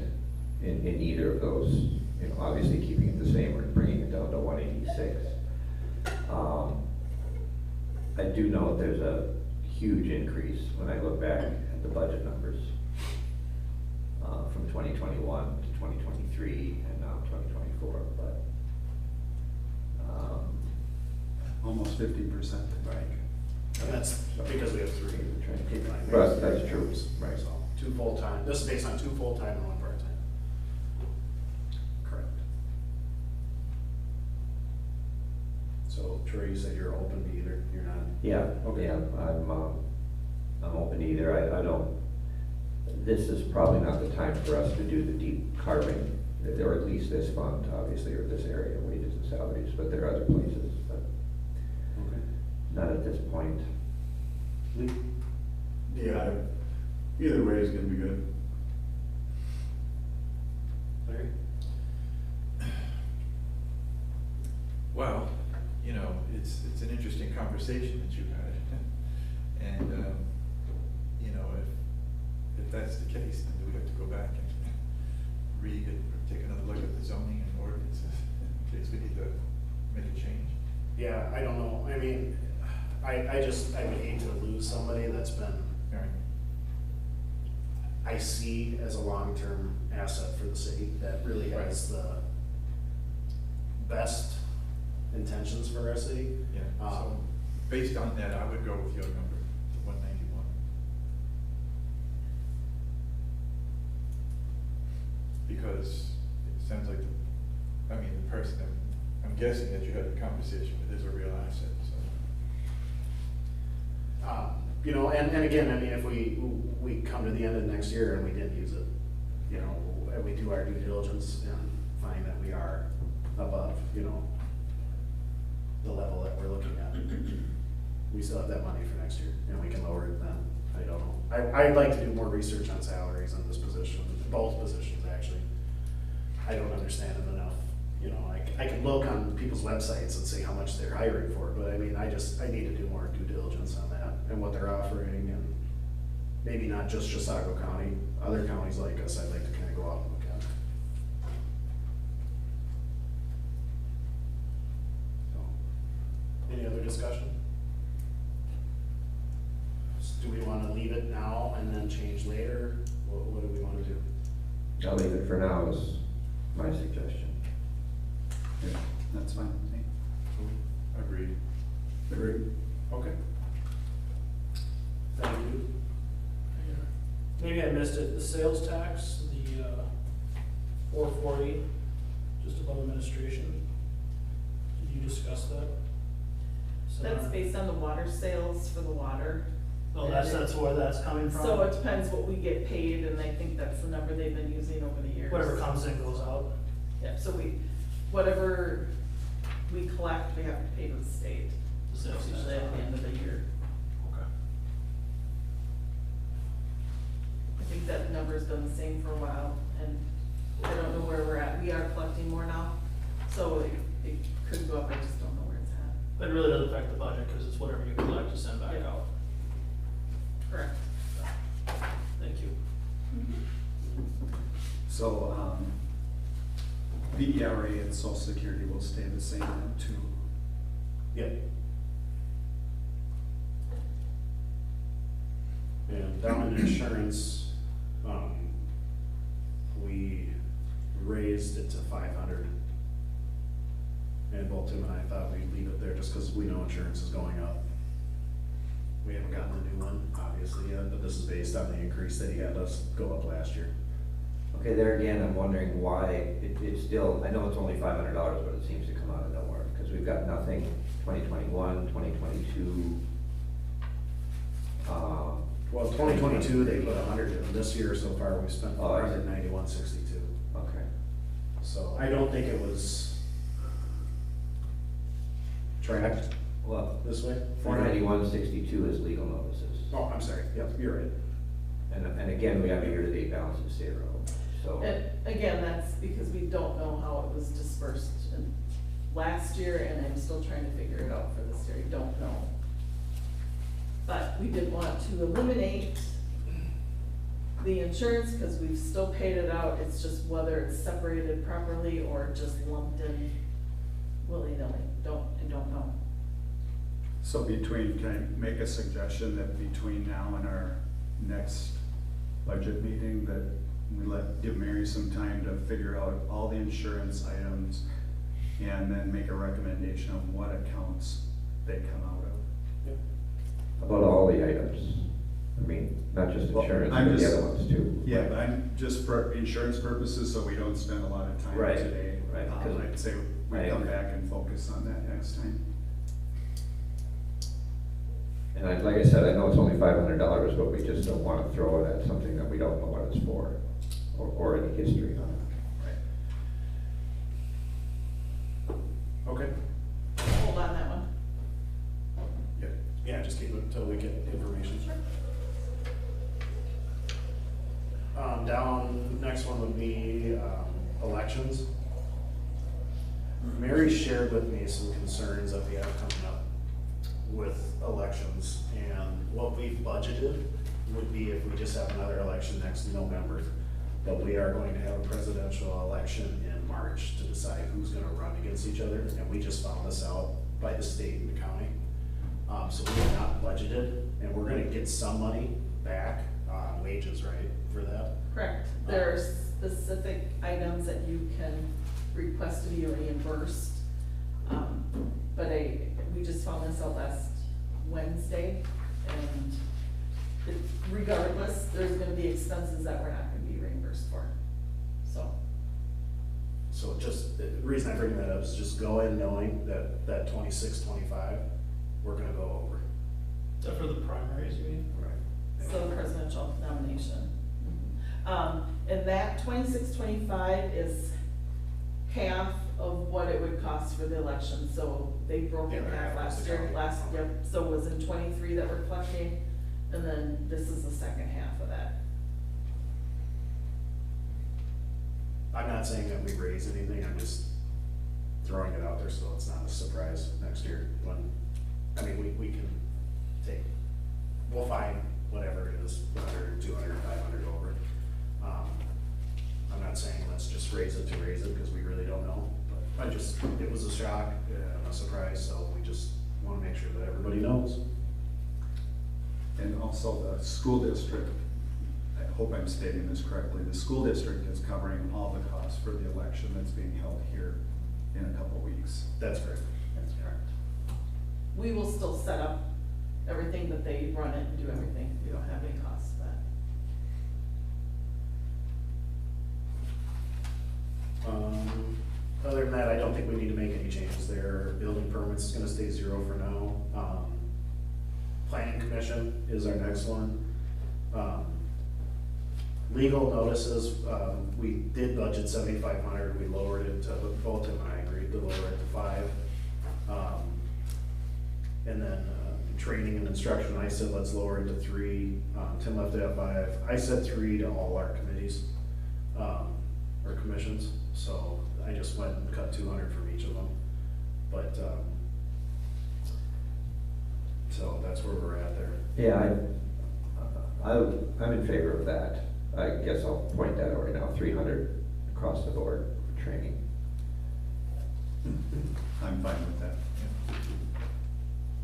in either of those. Obviously keeping it the same or bringing it down to 186. I do know there's a huge increase when I look back at the budget numbers from 2021 to 2023 and now 2024, but. Almost 50%. Right. And that's because we have three. Keep in mind. Right, that's true. Right. So, 2 full-time, this is based on 2 full-time and 1 part-time. Correct. So Troy, you said you're open to either, you're not? Yeah, Okay. yeah, I'm open to either. I don't, this is probably not the time for us to do the deep carving, or at least this fund, obviously, or this area, wages and salaries, but there are other places, but Okay. not at this point. Lee? Yeah, either way is gonna be good. Larry? Well, it's an interesting conversation that you've had. And, if that's the case, then do we have to go back and take another look at the zoning and ordinances in case we need to make a change? Yeah, I don't know, I mean, I would hate to lose somebody that's been, All right. I see as a long-term asset for the city that really has the best intentions for our city. Yeah, so based on that, I would go with your number, the 191. Because it sounds like, the person, I'm guessing that you had a conversation with is a real asset, so. And again, if we come to the end of next year and we didn't use it, and we do our due diligence and find that we are above, the level that we're looking at, we still have that money for next year, and we can lower it then. I don't know. I'd like to do more research on salaries in this position, both positions, actually. I don't understand them enough. I can look on people's websites and see how much they're hiring for, but I need to do more due diligence on that and what they're offering, and maybe not just Chisago County, other counties like us, I'd like to kind of go out and look at. So, any other discussion? Do we want to leave it now and then change later? What do we want to do? I'll leave it for now is my suggestion. Yeah, that's fine with me. Agreed. Agreed. Okay. Thank you. Maybe I missed it, the sales tax, the 440, just above administration. Did you discuss that? That's based on the water sales for the water. Oh, that's where that's coming from? So it depends what we get paid, and I think that's the number they've been using over the years. Whatever comes in goes out? Yeah, so whatever we collect, we have to pay to the state, The sales tax. usually at the end of the year. Okay. I think that number's been the same for a while, and I don't know where we're at. We are collecting more now, so it could go up, I just don't know where it's at. But it really doesn't affect the budget, because it's whatever you collect, you send back Yeah. out. Correct. Thank you. So, the ERA and Social Security will stay the same at 2. Yep. And down in insurance, we raised it to 500. And both Tim and I thought we'd leave it there just because we know insurance is going up. We haven't gotten the new one, obviously, yet, but this is based on the increase that he had us go up last year. Okay, there again, I'm wondering why it's still, I know it's only $500, but it seems to come out of nowhere, because we've got nothing 2021, 2022. Well, 2022, they put 100 in. This year so far, we've spent Oh, I see. 491.62. Okay. So I don't think it was tracked Well, this way. 491.62 is legal notices. Oh, I'm sorry, yep, you're right. And again, we have a year-to-date balance of 0, so. And again, that's because we don't know how it was dispersed. last year, and I'm still trying to figure it out for this year, I don't know. But we did want to eliminate the insurance, because we've still paid it out, it's just whether it's separated properly or just lumped in willy-nilly, I don't know. So can I make a suggestion that between now and our next budget meeting, that we give Mary some time to figure out all the insurance items and then make a recommendation on what accounts they come out of? About all the items. I mean, not just Well, insurance, I'm but the just- other ones too. Yeah, but I'm just for insurance purposes, so we don't spend a lot of time Right, today. right, 'cause I'd say we I come agree. back and focus on that next time. And like I said, I know it's only $500, but we just don't wanna throw it at something that we don't know what it's for, or any history on it. Right. Okay. Hold on that one. Yeah, just keep it until we get information. Down, next one would be, elections. Mary shared with me some concerns that we have coming up with elections, and what we've budgeted would be if we just have another election next November. But we are going to have a presidential election in March to decide who's gonna run against each other, and we just found this out by the state and the county. So we have not budgeted, and we're gonna get some money back on wages, right, for that? Correct, there are specific items that you can request to be reimbursed. But we just found this out last Wednesday, and regardless, there's gonna be expenses that we're not gonna be reimbursed for, so. So just, the reason I bring that up is just go in knowing that 26, 25, we're gonna go over. Is that for the primaries, you mean? Right. So the presidential nomination. And that 26-25 is half of what it would cost for the election, so they broke it in Yeah, half half was last the year, county. yep, so it was in 23 that we're collecting, and then this is the second half of that. I'm not saying that we raise anything, I'm just throwing it out there so it's not a surprise next year when, I mean, we can take, we'll find whatever it is, 100, 200, 500 over. I'm not saying let's just raise it to raise it, because we really don't know, but it was a shock, a surprise, so we just wanna make sure that everybody knows. And also the school district, I hope I'm stating this correctly, the school district is covering all the costs for the election that's being held here in a couple weeks. That's correct. That's correct. We will still set up everything, but they run it and do everything, we don't have any costs for that. Other than that, I don't think we need to make any changes there. Building permits is gonna stay 0 for now. Planning commission is our next one. Legal notices, we did budget 7,500, we lowered it to, both Tim and I agreed to lower it to 5. And then, training and instruction, I said let's lower it to 3, Tim left it at 5. I said 3 to all our committees, or commissions, so I just went and cut 200 from each of them. But, so that's where we're at there. Yeah, I'm in favor of that. I guess I'll point that out right now, 300 across the board for training. I'm fine with that.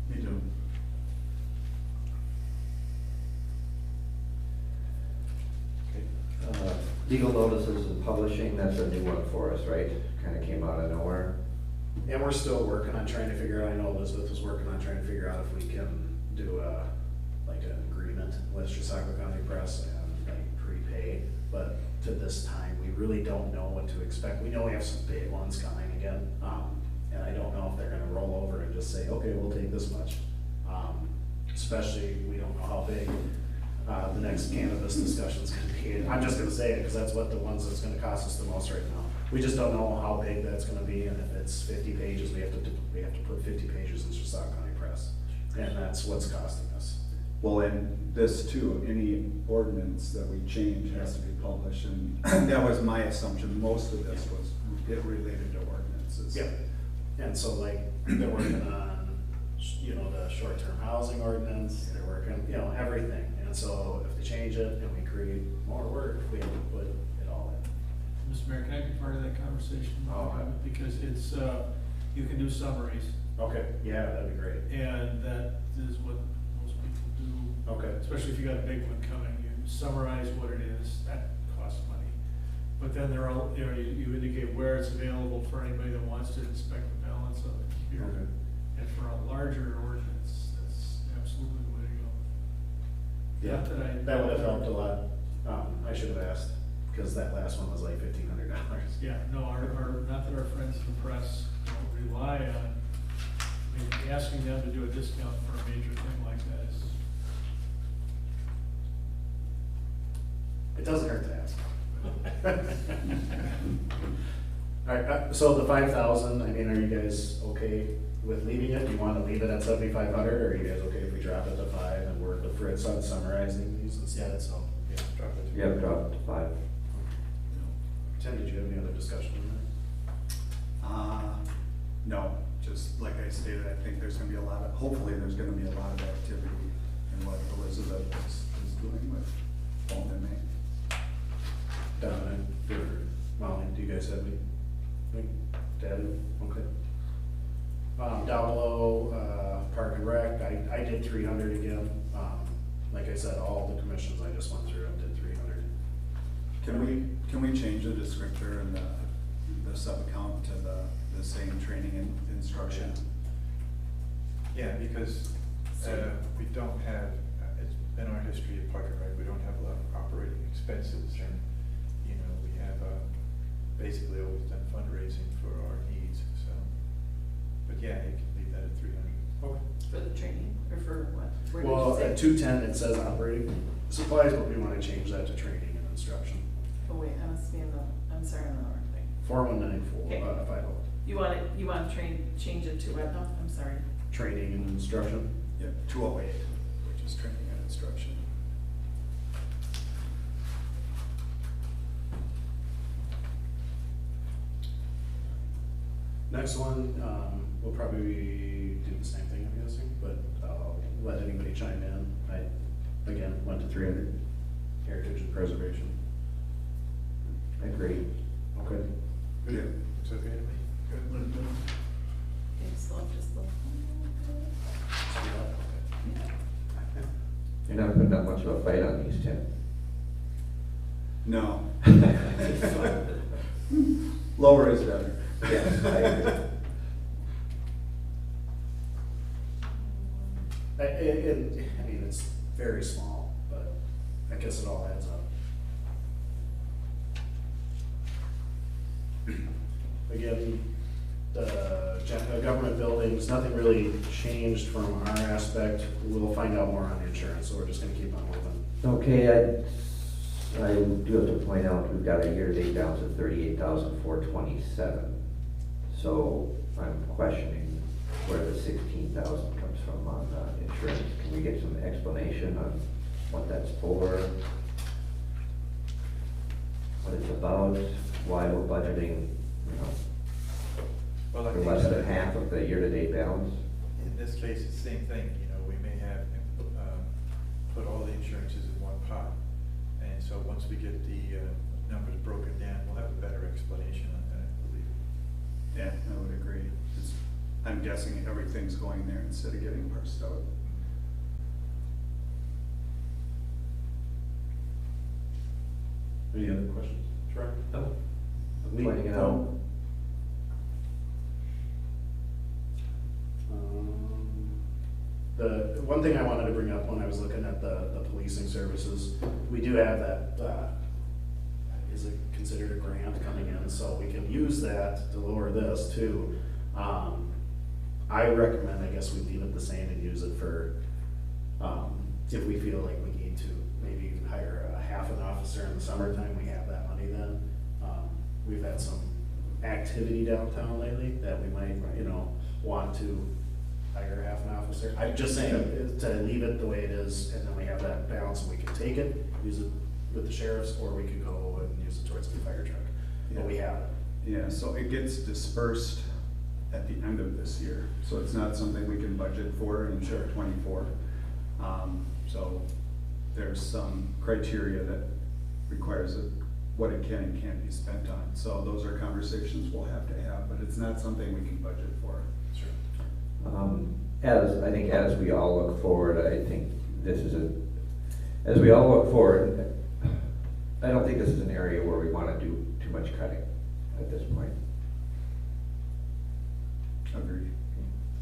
Me too. Legal notices and publishing, that's a new one for us, right? Kinda came out of nowhere. And we're still working on trying to figure out, I know Elizabeth was working on trying to figure out if we can do like an agreement with Chisago County Press and like prepay. But to this time, we really don't know what to expect. We know we have some big ones coming again. And I don't know if they're gonna roll over and just say, okay, we'll take this much. Especially, we don't know how big the next cannabis discussion's gonna be. I'm just gonna say it, because that's what the ones that's gonna cost us the most right now. We just don't know how big that's gonna be, and if it's 50 pages, we have to put 50 pages in Chisago County Press. And that's what's costing us. Well, and this too, any ordinance that we change has to be published, and that was my assumption, most of this was it related to ordinances. Yeah. And so like, they're working on, you know, the short-term housing ordinance, they're working, you know, everything. And so if they change it and we create more work, we have to put it all in. Mr. Mayor, can I be part of that conversation? Oh, okay. Because it's, you can do summaries, Okay, yeah, that'd be great. and that is what most people do. Okay. Especially if you got a big one coming, you summarize what it is, that costs money. But then there are, you know, you indicate where it's available for anybody that wants to inspect the balance of it here. Okay. And for a larger ordinance, that's absolutely the way to go. Yeah, Not that I- that would have helped a lot. I should have asked, because that last one was like $1,500. Yeah, no, not that our friends in the press don't rely on, I mean, asking them to do a discount for a major thing like that is, It doesn't hurt to ask. All right, so the 5,000, I mean, are you guys okay with leaving it? Do you want to leave it at 7,500, or are you guys okay if we drop it to 5 and work with Fritz on summarizing these instead? So, yeah, drop it to Yeah, drop it to 5. Tim, did you have any other discussion on No, just like I stated, I think there's gonna be a lot of, hopefully there's gonna be a lot of activity in what Elizabeth is doing with Fulton and Maine. that? Dominic, or Molly, do you guys have anything to add? Okay. Down below, Park and Rec, I did 300 again. Like I said, all the commissions I just went through and did 300. Can we change the descriptor and the sub-account to the same training and instruction? Yeah, because we don't have, it's been our history at Park and Rec, we don't have a lot of operating expenses, and, you know, we have basically always done fundraising for our needs, so. But yeah, you can leave that at 300. Okay. For the training, or for what? Where did you Well, say? at 210, it says operating supplies, but we want to change that to training and instruction. Oh, wait, I must be in the, I'm sorry, I'm in the wrong thing. 4194, 50. You want to change it to what now? I'm sorry. Training and instruction. Yep, 208, which is training and instruction. Next one, we'll probably do the same thing, I'm guessing, but I'll let anybody chime in. I, again, went to 300, heritage and preservation. Agree. Okay. Yeah. It's okay to me? Good. Okay, slow, just slow. You're not putting up much of a fight on these, Tim. No. Lower is better. Yes, I agree. I mean, it's very small, but I guess it all adds up. Again, the government buildings, nothing really changed from our aspect. We'll find out more on the insurance, so we're just gonna keep on moving. Okay, I do have to point out, we've got a year-to-date balance of 38,427. So I'm questioning where the 16,000 comes from on insurance. Can we get some explanation on what that's for? What it's about, why we're budgeting, you know, Well, I for think less than that- half of the year-to-date balance? In this case, it's the same thing, you know, we may have, put all the insurances in one pot. And so once we get the, numbers broken down, we'll have a better explanation on that, I believe. Yeah, I would agree. I'm guessing everything's going there instead of getting parsed out. Any other questions? Sure. No. Me? Pointing it out. The one thing I wanted to bring up when I was looking at the policing services, we do have that, is it considered a grant coming in, so we can use that to lower this too. I recommend, I guess we leave it the same and use it for, if we feel like we need to, maybe even hire a half an officer in the summertime, we have that money then. We've had some activity downtown lately that we might, you know, want to hire half an officer. I'm just saying to leave it the way it is, and then we have that balance, and we can take it, use it with the sheriffs, or we could go and use it towards the fire truck. But we have it. Yeah, so it gets dispersed at the end of this year. So it's not something we can budget for in '24. So there's some criteria that requires what it can and can't be spent on. So those are conversations we'll have to have, but it's not something we can budget for. I think as we all look forward, I think this is as we all look forward, I don't think this is an area where we want to do too much cutting at this point. Agreed.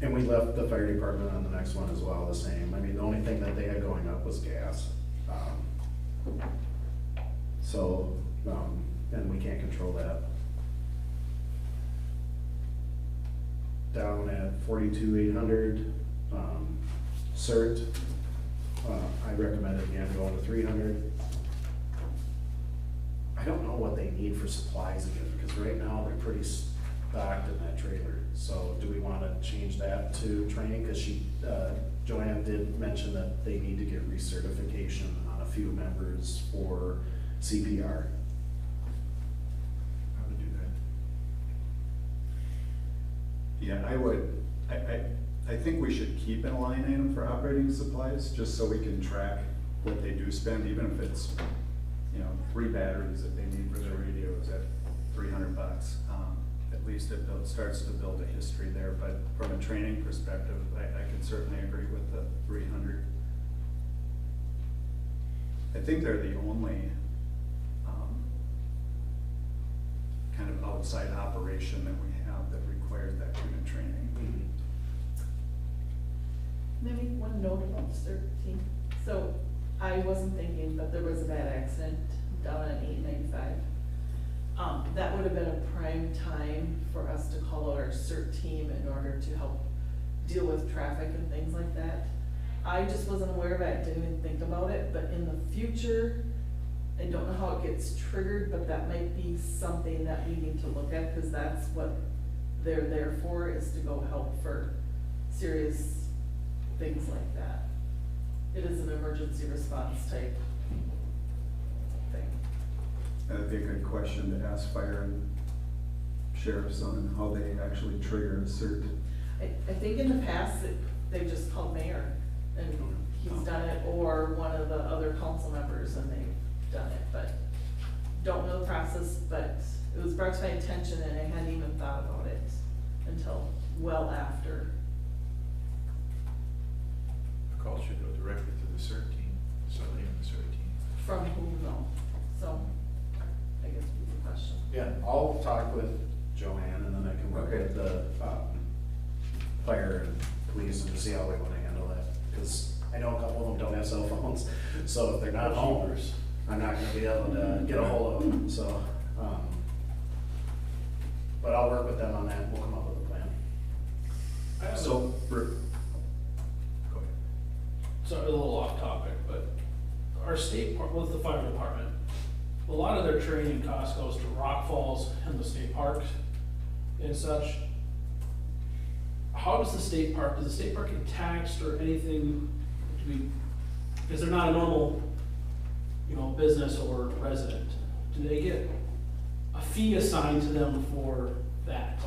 And we left the fire department on the next one as well, the same. I mean, the only thing that they had going up was gas. And we can't control that. Down at 42,800, CERT, I recommended again going to 300. I don't know what they need for supplies again, because right now they're pretty stocked in that trailer. So do we wanna change that to training? Cause Joanne did mention that they need to get recertification on a few members for CPR. I would do that. Yeah, I think we should keep in a line item for operating supplies, just so we can track what they do spend, even if it's, 3 batteries that they need for their radios at $300. At least it starts to build a history there, but from a training perspective, I can certainly agree with the 300. I think they're the only kind of outside operation that we have that requires that kind of training. Maybe one note about the CERT team. So I wasn't thinking, but there was a bad accident down on 895. That would have been a prime time for us to call out our CERT team in order to help deal with traffic and things like that. I just wasn't aware of it, didn't even think about it, but in the future, I don't know how it gets triggered, but that might be something that we need to look at, because that's what they're there for, is to go help for serious things like that. It is an emergency response type thing. That'd be a good question to ask fire and sheriffs on how they actually trigger a CERT. I think in the past, they've just called mayor, and he's done it, or one of the other council members, and they've done it, but don't know the process, but it was brought to my attention, and I hadn't even thought about it until well after. The call should go directly to the CERT team, somebody on the CERT team. From whom though? So, I guess would be the question. Yeah, I'll talk with Joanne and then I can work Okay. with the, fire and police and see how we wanna handle that. Cause I know a couple of them don't have cell phones, so if they're not home, I'm not gonna be able to get a hold of them, so. But I'll work with them on that, and we'll come up with a plan. So, go ahead. Sorry, a little off topic, but our state park, with the fire department, a lot of their training cost goes to Rock Falls and the state parks and such. How does the state park get taxed or anything to be, because they're not a normal, business or resident? Do they get a fee assigned to them for that?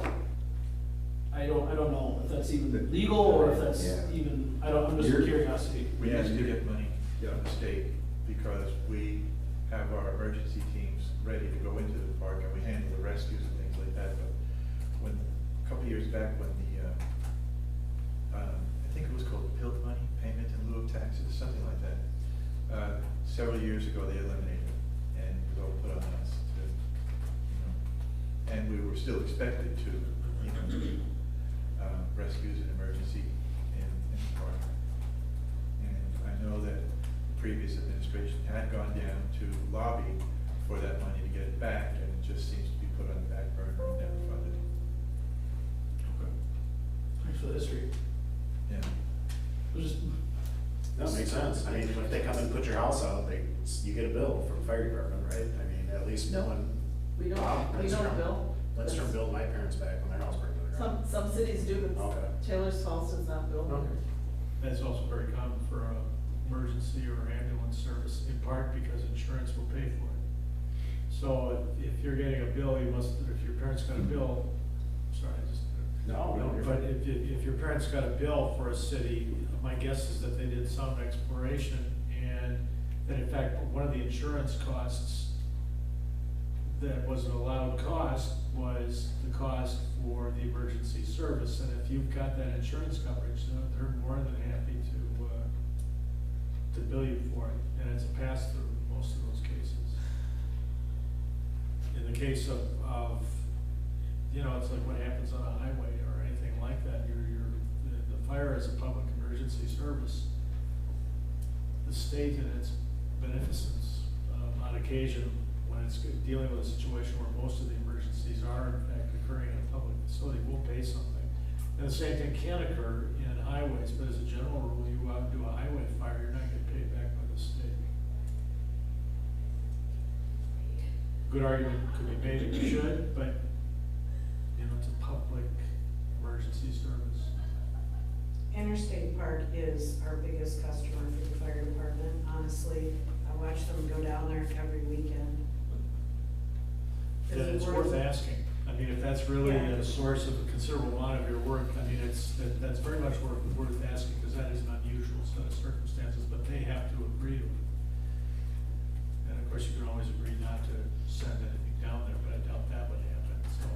I don't know if that's even legal or if that's Yeah. even, I'm just curiosity. We Yeah, used to you- get money Yeah. from the state because we have our emergency teams ready to go into the park and we handle the rescues and things like that. But when, a couple of years back, when I think it was called PILT money, payment in lieu of taxes, something like that. Several years ago, they eliminated it and it was all put on us to, and we were still expected to, rescues and emergency in the park. And I know that the previous administration had gone down to lobby for that money to get it back, and it just seems to be put on the back burner and never funded. Thanks for the history. Yeah. It was just, That makes sense. I mean, if they come and put your house out, you get a bill from the fire department, right? I mean, at least No. one. We Wow, don't Lindstrom. bill. Lindstrom billed my parents back when their house burned to the ground. Some cities do, but Okay. Taylor's Falls does not bill. Okay. That's also very common for emergency or ambulance service, in part because insurance will pay for it. So if you're getting a bill, if your parents got a bill, sorry, I just. No, but if your parents got a bill for a city, my guess is that they did some exploration, and that in fact, one of the insurance costs that was an allowed cost was the cost for the emergency service, and if you've got that insurance coverage, they're more than happy to bill you for it, and it's a pass-through in most of those cases. In the case of, you know, it's like what happens on a highway or anything like that, the fire is a public emergency service. The state in its beneficence, on occasion, when it's dealing with a situation where most of the emergencies are in fact occurring in a public facility, will pay something. And the same thing can occur in highways, but as a general rule, you go out and do a highway fire, you're not getting paid back by the state. Good argument could be made, it should, but, you know, it's a public emergency service. Interstate Park is our biggest customer for the fire department, honestly. I watch them go down there every weekend. Then it's worth asking. I mean, if that's really Yeah. a source of a considerable amount of your work, I mean, that's very much worth asking, because that is an unusual set of circumstances, but they have to agree to it. And of course, you can always agree not to send anything down there, but I doubt that would happen, so.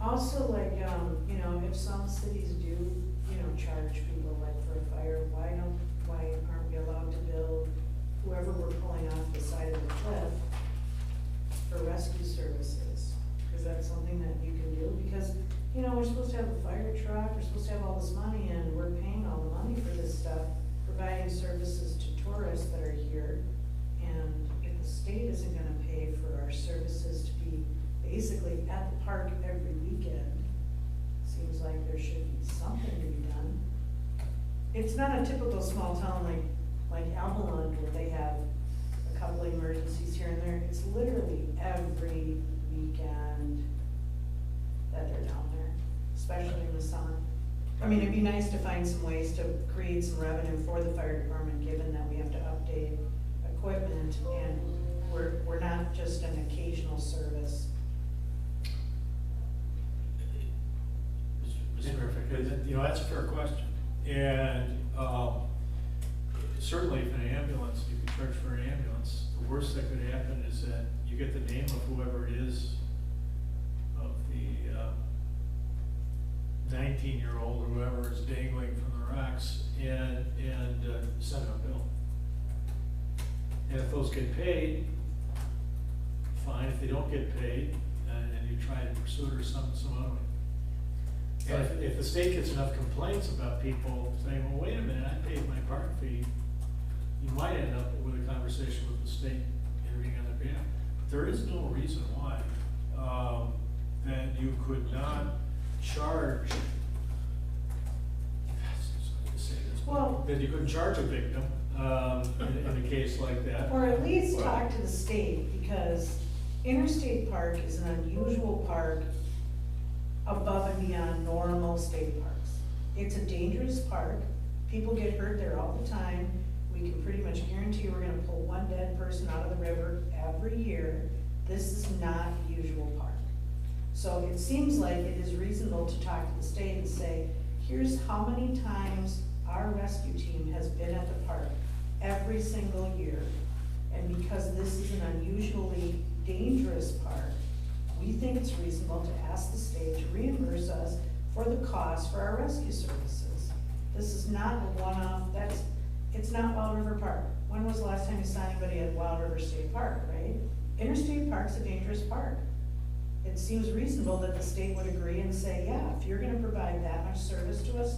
Also, like, you know, if some cities do, you know, charge people like for a fire, why aren't we allowed to bill whoever we're pulling off the side of the cliff for rescue services? Is that something that you can do? Because, you know, we're supposed to have a fire truck, we're supposed to have all this money, and we're paying all the money for this stuff, providing services to tourists that are here. And if the state isn't gonna pay for our services to be basically at the park every weekend, seems like there should be something to be done. It's not a typical small town like Avalon, where they have a couple of emergencies here and there. It's literally every weekend that they're down there, especially in the summer. I mean, it'd be nice to find some ways to create some revenue for the fire department, given that we have to update equipment, and we're not just an occasional service. Mr. Murphy, you know, that's a fair question. And certainly if an ambulance, you can charge for an ambulance, the worst that could happen is that you get the name of whoever it is, of the 19-year-old or whoever is dangling from the rocks, and send them a bill. And if those get paid, fine. If they don't get paid, and you try to pursue it or some other way. And if the state gets enough complaints about people saying, well, wait a minute, I paid my park fee, you might end up with a conversation with the state intervening on their behalf. But there is no reason why that you could not charge, Well, that you couldn't charge a victim in a case like that. or at least talk to the state, because Interstate Park is an unusual park above and beyond normal state parks. It's a dangerous park. People get hurt there all the time. We can pretty much guarantee we're gonna pull one dead person out of the river every year. This is not a usual park. So it seems like it is reasonable to talk to the state and say, here's how many times our rescue team has been at the park every single year. And because this is an unusually dangerous park, we think it's reasonable to ask the state to reimburse us for the cost for our rescue services. This is not a one-off, it's not Wild River Park. When was the last time you saw anybody at Wild River State Park, right? Interstate Park's a dangerous park. It seems reasonable that the state would agree and say, yeah, if you're gonna provide that much service to us,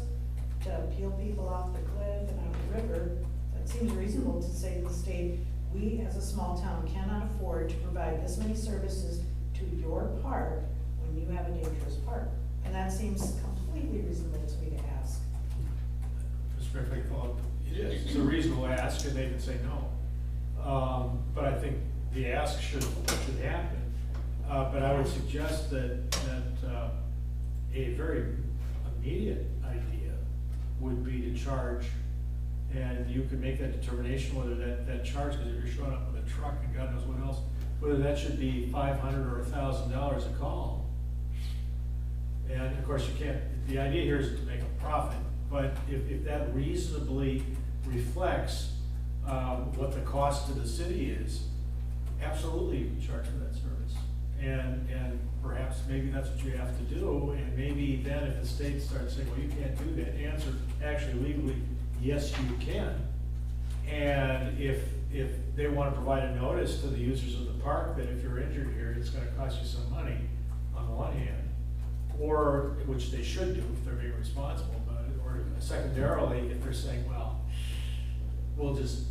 to peel people off the cliff and out of the river, that seems reasonable to say to the state, we as a small town cannot afford to provide this many services to your park when you have a dangerous park. And that seems completely reasonable to me to ask. Mr. Murphy, well, it is. It's a reasonable ask, and they can say no. But I think the ask should happen. But I would suggest that a very immediate idea would be to charge, and you could make that determination whether that charge, because if you're showing up with a truck and God knows what else, whether that should be $500 or $1,000 a call. And of course, you can't, the idea here is to make a profit, but if that reasonably reflects what the cost to the city is, absolutely you can charge for that service. And perhaps maybe that's what you have to do, and maybe then if the state starts saying, well, you can't do that, answer actually legally, yes, you can. And if they want to provide a notice to the users of the park that if you're injured here, it's gonna cost you some money on the one hand, or, which they should do if they're being responsible about it, or secondarily, if they're saying, well, we'll just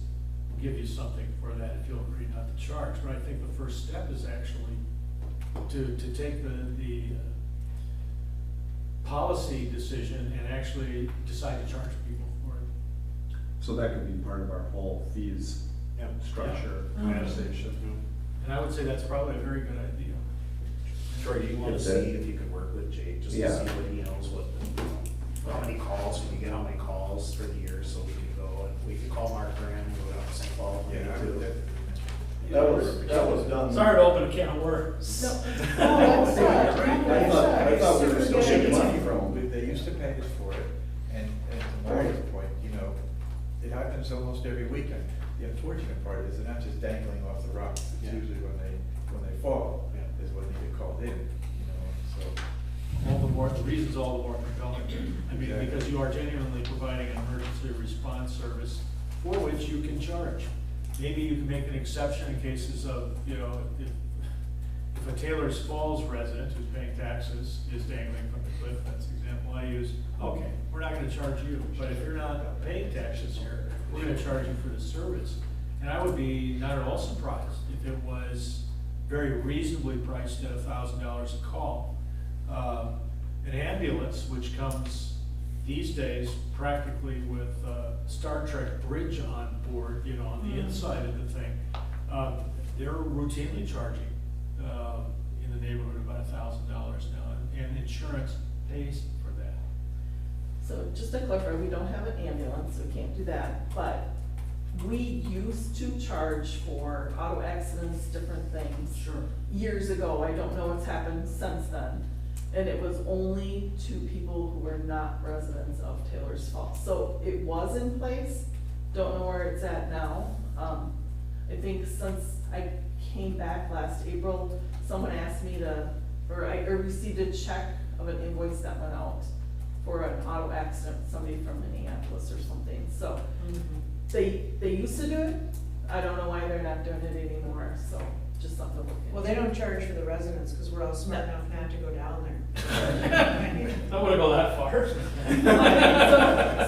give you something for that if you'll agree not to charge. But I think the first step is actually to take the policy decision and actually decide to charge people for it. So that could be part of our whole fees Yeah. structure Yeah. conversation. And I would say that's probably a very good idea. Troy, do you want to If see that- if you could work with Jake, just to Yeah. see what he knows, what, how many calls, can you get how many calls for the year, so we can go, and we can call Mark Graham, and go down to St. Paul. Yeah, I would definitely. That was done. Sorry to open a can of worms. No, that's I thought we were still shaking Super money good. from them. They used to pay us for it, and to Mario's point, you know, it happens almost every weekend. The unfortunate part is they're not just dangling off the rocks, it's Yeah. usually when they fall, Yeah. is when they get called in, you know, so. All the more, the reason's all the more compelling. I mean, Exactly. because you are genuinely providing an emergency response service for which you can charge. Maybe you can make an exception in cases of, you know, if a Taylor's Falls resident who's paying taxes is dangling from the cliff, that's the example I use, okay, we're not gonna charge you, but if you're not paying taxes here, we're gonna charge you for the service. And I would be not at all surprised if it was very reasonably priced at $1,000 a call. An ambulance, which comes these days practically with Star Trek bridge on board, you know, on the inside of the thing, they're routinely charging in the neighborhood of about $1,000 now, and insurance pays for that. So just to clarify, we don't have an ambulance, so we can't do that, but we used to charge for auto accidents, different things. Sure. Years ago, I don't know what's happened since then, and it was only to people who were not residents of Taylor's Falls. So it was in place, don't know where it's at now. I think since I came back last April, someone asked me to, or I received a check of an invoice that went out for an auto accident, somebody from Minneapolis or something, so. They used to do it, I don't know why they're not doing it anymore, so just something to look into. Well, they don't charge for the residents, cause we're all smart No. enough not to go down there. I wouldn't go that far.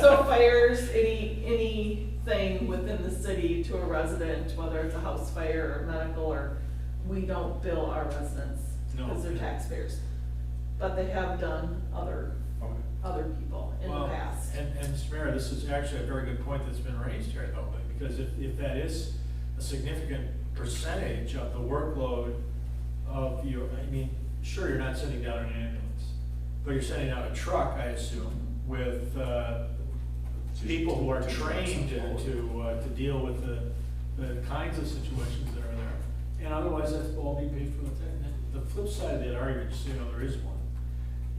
So fires, anything within the city to a resident, whether it's a house fire or medical, or, we don't bill our residents, No. because they're taxpayers. But they have done other people in the Well, past. And Mr. Mayor, this is actually a very good point that's been raised here, though, because if that is a significant percentage of the workload of your, I mean, sure, you're not sending down an ambulance, but you're sending out a truck, I assume, with, people who are trained to deal with the kinds of situations that are there. And otherwise, that's all being paid for. The flip side of that argument, just so you know, there is one,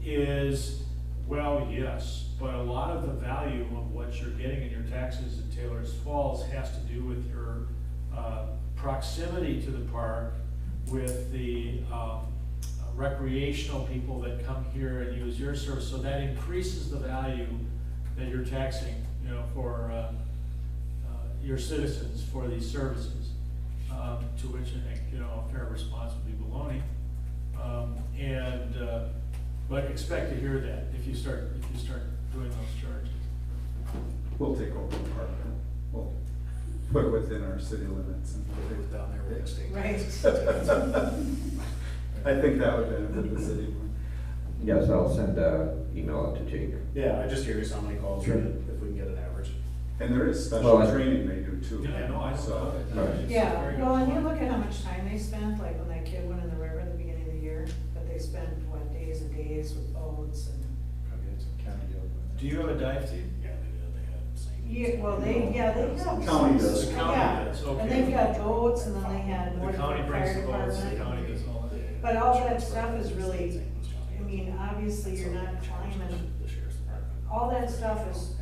is, well, yes, but a lot of the value of what you're getting in your taxes in Taylor's Falls has to do with your proximity to the park, with the recreational people that come here and use your service, so that increases the value that you're taxing, you know, for your citizens for these services, to which I think, you know, a fair response would be baloney. But expect to hear that if you start doing those charges. We'll take over the park, we'll put it within our city limits. And Put it down there where the state. Right. I think that would benefit the city. Yes, I'll send an email out to Jake. Yeah, I'm just curious how many calls, Sure. if we can get an average. And there is special Well, training they do too. Yeah, no, I don't So, know. Right. It's a Yeah, very good well, and you point. look at how much time they spent, like when that kid went in the river at the beginning of the year, but they spent, what, days and days with boats and. Probably had some county deal going on. Do you have a dive team? Yeah, they had same. Yeah, well, they have. County does. The county Yeah. does, okay. And they've got boats, and then they had The North county Fork brings Fire the boats, the Department. county does all that. But all that stuff is really, mean, obviously, you're not climbing, The sheriff's department. all that stuff is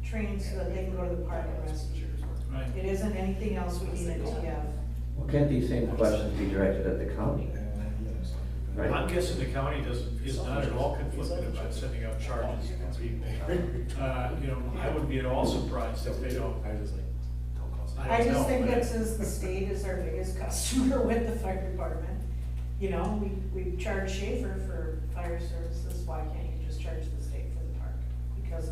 training so that they can go to the park and rescue. Right. It isn't anything else we need it to have. Well, can't these same questions be directed at the county? Right. I'm guessing the county is not at all conflicted about sending out charges and being paid. You know, I wouldn't be at all surprised if they don't. I don't just know, think but- that since the state is our biggest customer with the fire department, you know, we charge Schaefer for fire services, why can't you just charge the state for the park? Because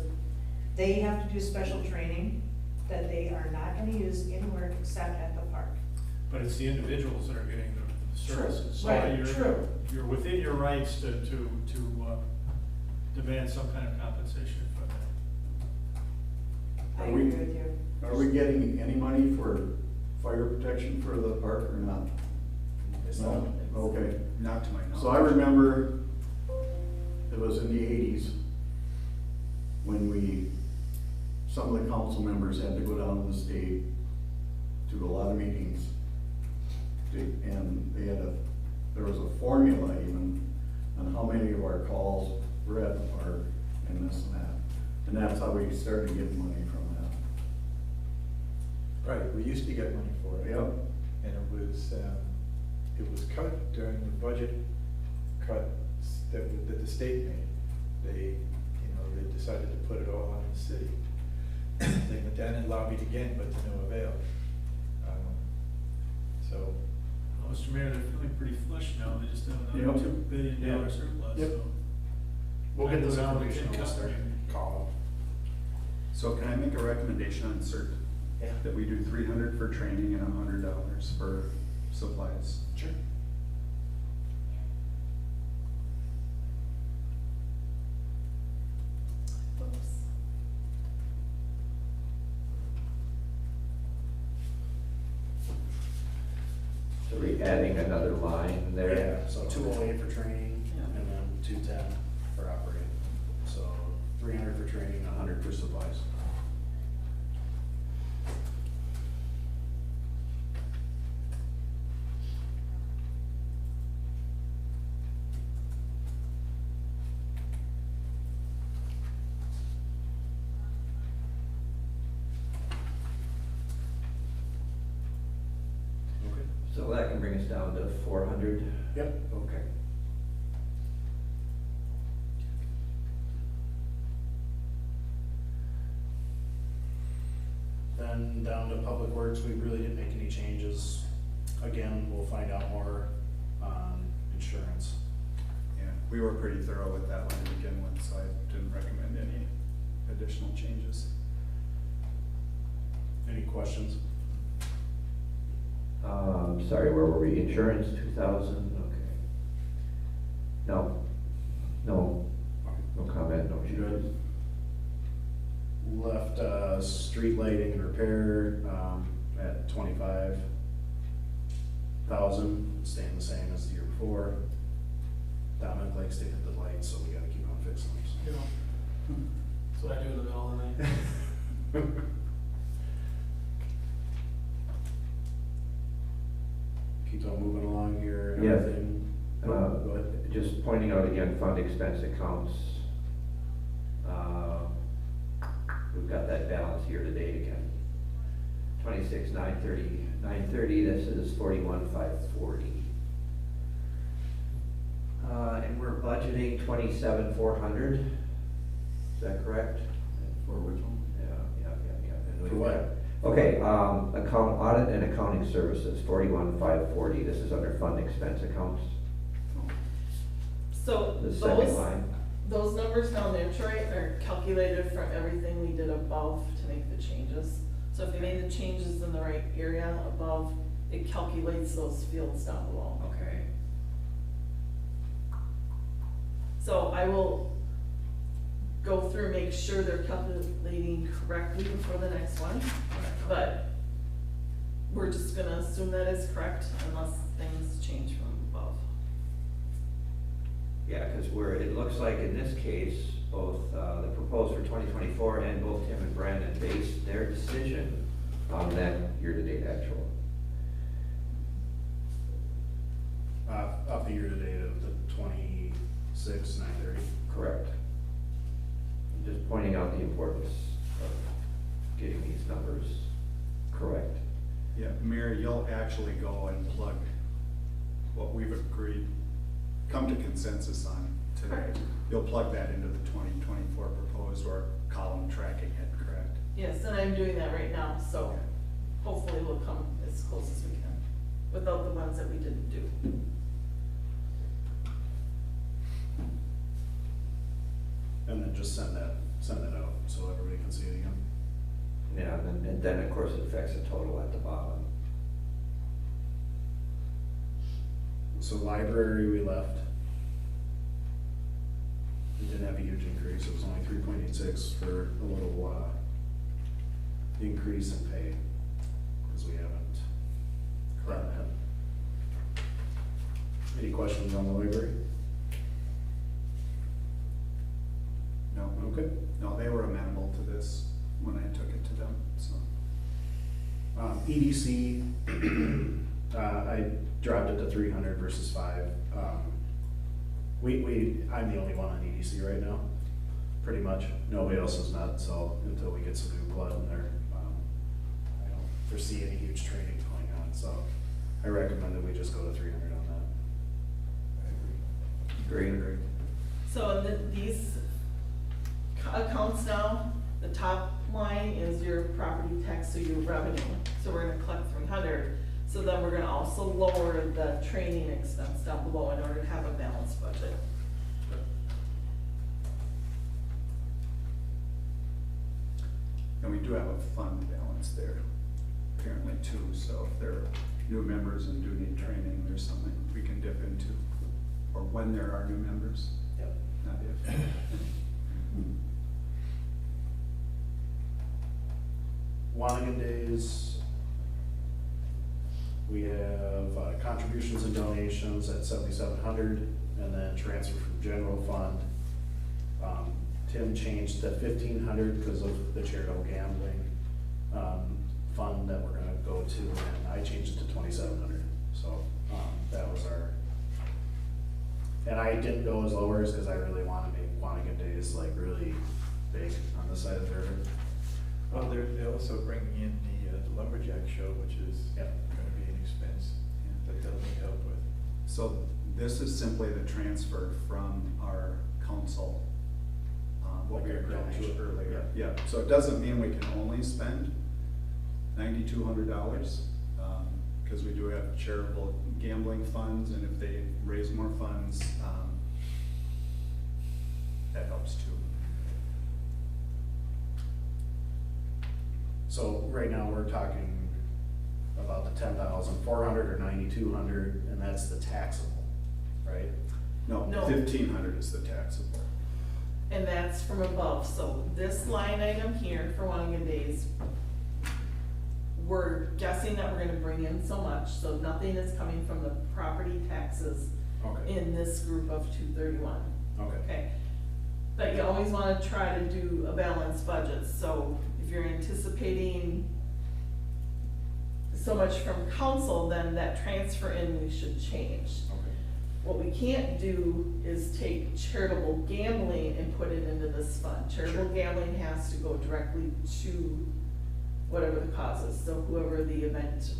they have to do special training that they are not gonna use anywhere except at the park. But it's the individuals that are getting the services. So Right, you're- true. You're within your rights to demand some kind of compensation for that. I Are we- agree with you. Are we getting any money for fire protection for the park or not? No? Okay. Not to my knowledge. So I remember, it was in the eighties, when some of the council members had to go down to the state to a lot of meetings. And there was a formula even on how many of our calls were at the park and this and that. And that's how we started getting money from Right, we used to get money for that. it. Yep. And it was cut during the budget cuts that the state made. They decided to put it all on the city. They went down and lobbied again, but to no avail. So, Well, Mr. Mayor, they're feeling pretty flush now, they just have another Yep. $2 billion Yep. surplus, Yep. so. We'll get this Kind of information, within we'll start custody. calling. So can I make a recommendation on CERT? Yeah. That we do 300 for training and $100 for supplies? Sure. Whoops. So we're adding another line there? Yeah, so 208 for training, Yeah. and then 210 for operating. So 300 for training, 100 for supplies. Okay. So that can bring us down to 400? Yep. Okay. Then down to Public Works, we really didn't make any changes. Again, we'll find out more on insurance. Yeah, we were pretty thorough with that one to begin with, so I didn't recommend any additional changes. Any questions? Sorry, where were we? Insurance, 2,000, okay. No comment, no changes. Good. Left, street lighting and repair, at 25,000, staying the same as the year before. Dominic likes to hit the lights, so we gotta keep on fixing them. You know, that's what I do in the middle of the night. Keep on moving along here and Yeah. everything. Go ahead. Just pointing out again, fund expense accounts. We've got that balance year to date again. 26,930, this is 41,540. And we're budgeting 27,400, is that correct? For which one? Yeah. And we've For what? got- Okay, account audit and accounting services, 41,540, this is under fund expense accounts, So the second those, line. those numbers down there, Troy, are calculated from everything we did above to make the changes. So if you made the changes in the right area above, it calculates those fields down below. Okay. So I will go through, make sure they're calculating correctly before the next one, but we're just gonna assume that is correct unless things change from above. Yeah, because it looks like in this case, both the proposed for 2024 and both Tim and Brandon based their decision on that year-to-date actual. Up the year to date of the 26,930. just pointing out the importance of getting these numbers correct. Yeah, Mayor, you'll actually go and plug what we've agreed, come to consensus on today. You'll plug that into the 2024 proposed or column tracking it, correct? Yes, and I'm doing that right now, so hopefully we'll come as close as we can, without the ones that we didn't do. And then just send that out so everybody can see it again. Yeah, and then of course it affects the total at the bottom. So library, we left. We didn't have a huge increase, it was only 3.86 for a little, increase in pay, because we haven't done that. Any questions on the library? No, Okay. no, they were amenable to this when I took it to them, so. EDC, I dropped it to 300 versus 5. I'm the only one on EDC right now, pretty much. Nobody else is not, so until we get some new blood in there, I don't foresee any huge training going on, so I recommend that we just go to 300 on that. Great. So these accounts now, the top line is your property tax, so your revenue. So we're gonna collect 300. So then we're gonna also lower the training expense down below in order to have a balanced budget. And we do have a fund balance there, apparently too, so if there are new members and do need training, there's something we can dip into. Or when there are new members, Yep. not if. Wanigan Days, we have contributions and donations at 7,700, and then transfer from general fund. Tim changed to 1,500 because of the charitable gambling fund that we're gonna go to, and I changed it to 2,700. So that was our, and I didn't go as lower as because I really want to make Wanigan Days like really big on the side of the river. Well, they're also bringing in the lumberjack show, which is Yep. gonna be an expense that they'll need help with. So this is simply the transfer from our council, what we Like a agreed to donation. earlier. Yeah, so it doesn't mean we can only spend $9,200, because we do have charitable gambling funds, and if they raise more funds, that helps too. So right now, we're talking about the 10,400 or 9,200, and that's the taxable, right? No, No. 1,500 is the taxable. And that's from above, so this line item here for Wanigan Days, we're guessing that we're gonna bring in so much, so nothing is coming from the property taxes Okay, in this group of 231, okay, okay? But you always wanna try to do a balanced budget, so if you're anticipating so much from council, then that transfer in we should change. okay. What we can't do is take charitable gambling and put it into this fund. Charitable Sure. gambling has to go directly to whatever the cause is, so whoever the event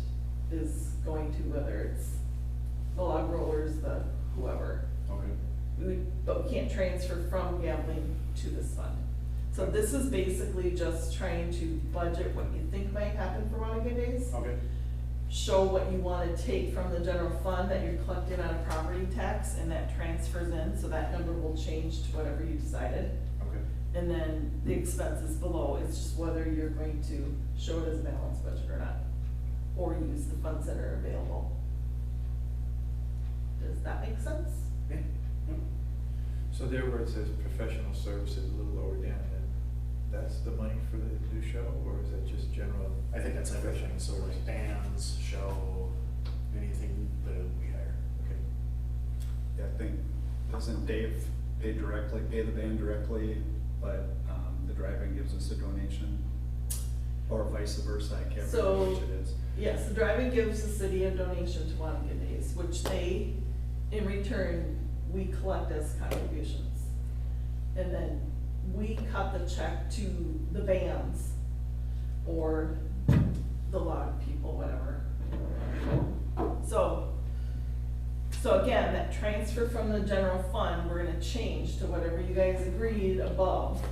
is going to, whether it's the log rollers, the whoever. Okay, But we can't transfer from gambling to this fund. So this is basically just trying to budget what you think might happen for Wanigan Days. okay, Show what you wanna take from the general fund that you're collecting on a property tax, and that transfers in, so that number will change to whatever you decided. okay. And then the expenses below, it's just whether you're going to show it as a balanced budget or not, or use the funds that are available. Does that make sense? Yeah. So there where it says professional services, a little lower down, and that's the money for the new show, or is that just general? I think that's everything, so like bands, show, anything that we hire. Okay. Yeah, I think, doesn't Dave pay the band directly, but, the drive-in gives us a donation? Or vice versa, I can't remember which it is. Yes, the drive-in gives the city a donation to Wanigan Days, which they, in return, we collect as contributions. And then we cut the check to the bands or the log people, whatever. So again, that transfer from the general fund, we're gonna change to whatever you guys agreed above